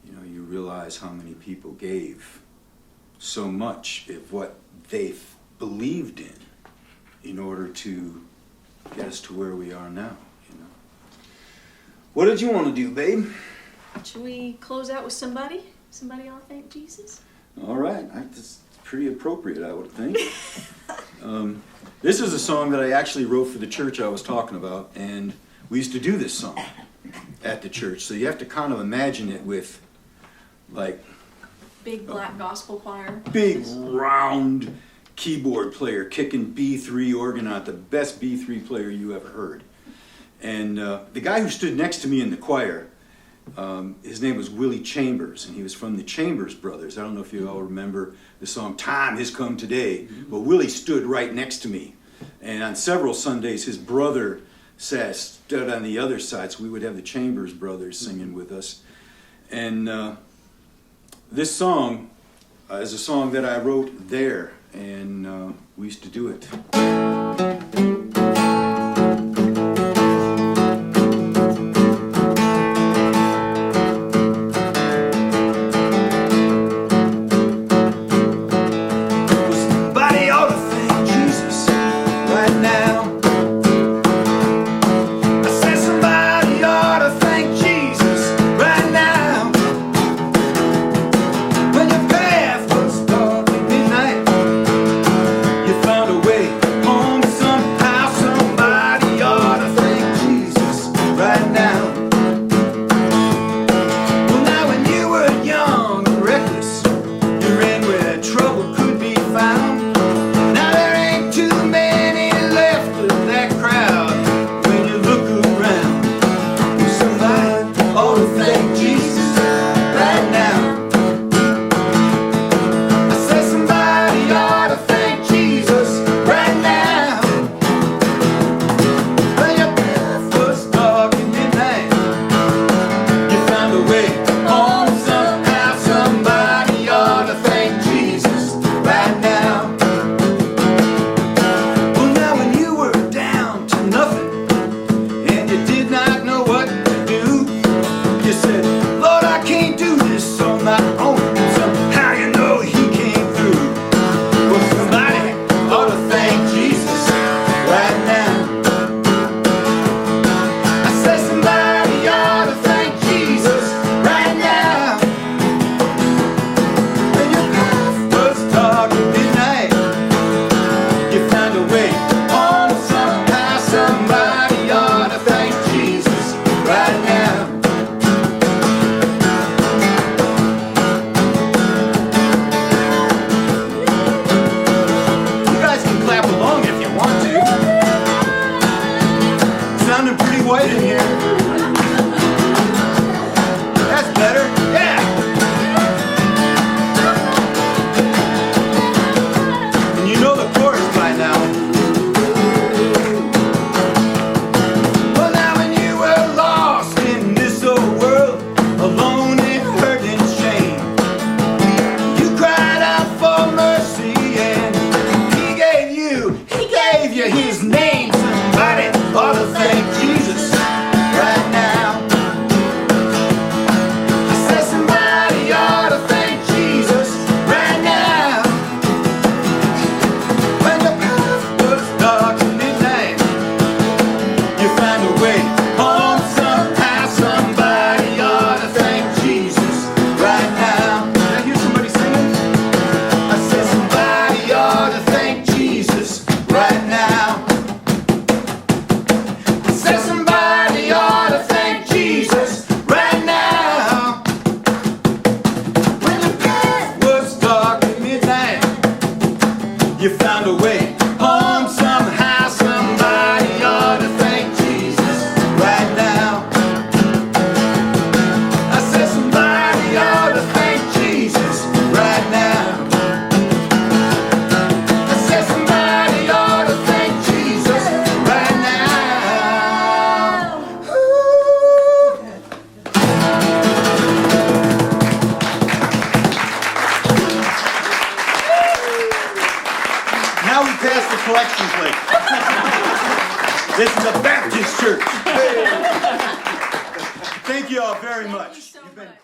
you know, you realize how many people gave so much of what they believed in order to get us to where we are now, you know. What did you want to do, babe? Should we close out with somebody? Somebody ought to thank Jesus? All right, that's pretty appropriate, I would think. This is a song that I actually wrote for the church I was talking about, and we used to do this song at the church. So you have to kind of imagine it with, like, Big black gospel choir. big round keyboard player kicking B3 organ out, the best B3 player you ever heard. And the guy who stood next to me in the choir, his name was Willie Chambers, and he was from the Chambers Brothers. I don't know if you all remember the song "Time Has Come Today," but Willie stood right next to me. And on several Sundays, his brother stood on the other side, so we would have the Chambers Brothers singing with us. And this song is a song that I wrote there, and we used to do it. Somebody ought to thank Jesus right now. I said somebody ought to thank Jesus right now. When your path was dark at midnight, you found a way home somehow. license plate. This is a Baptist church. Thank you all very Thank you much. so You've been much.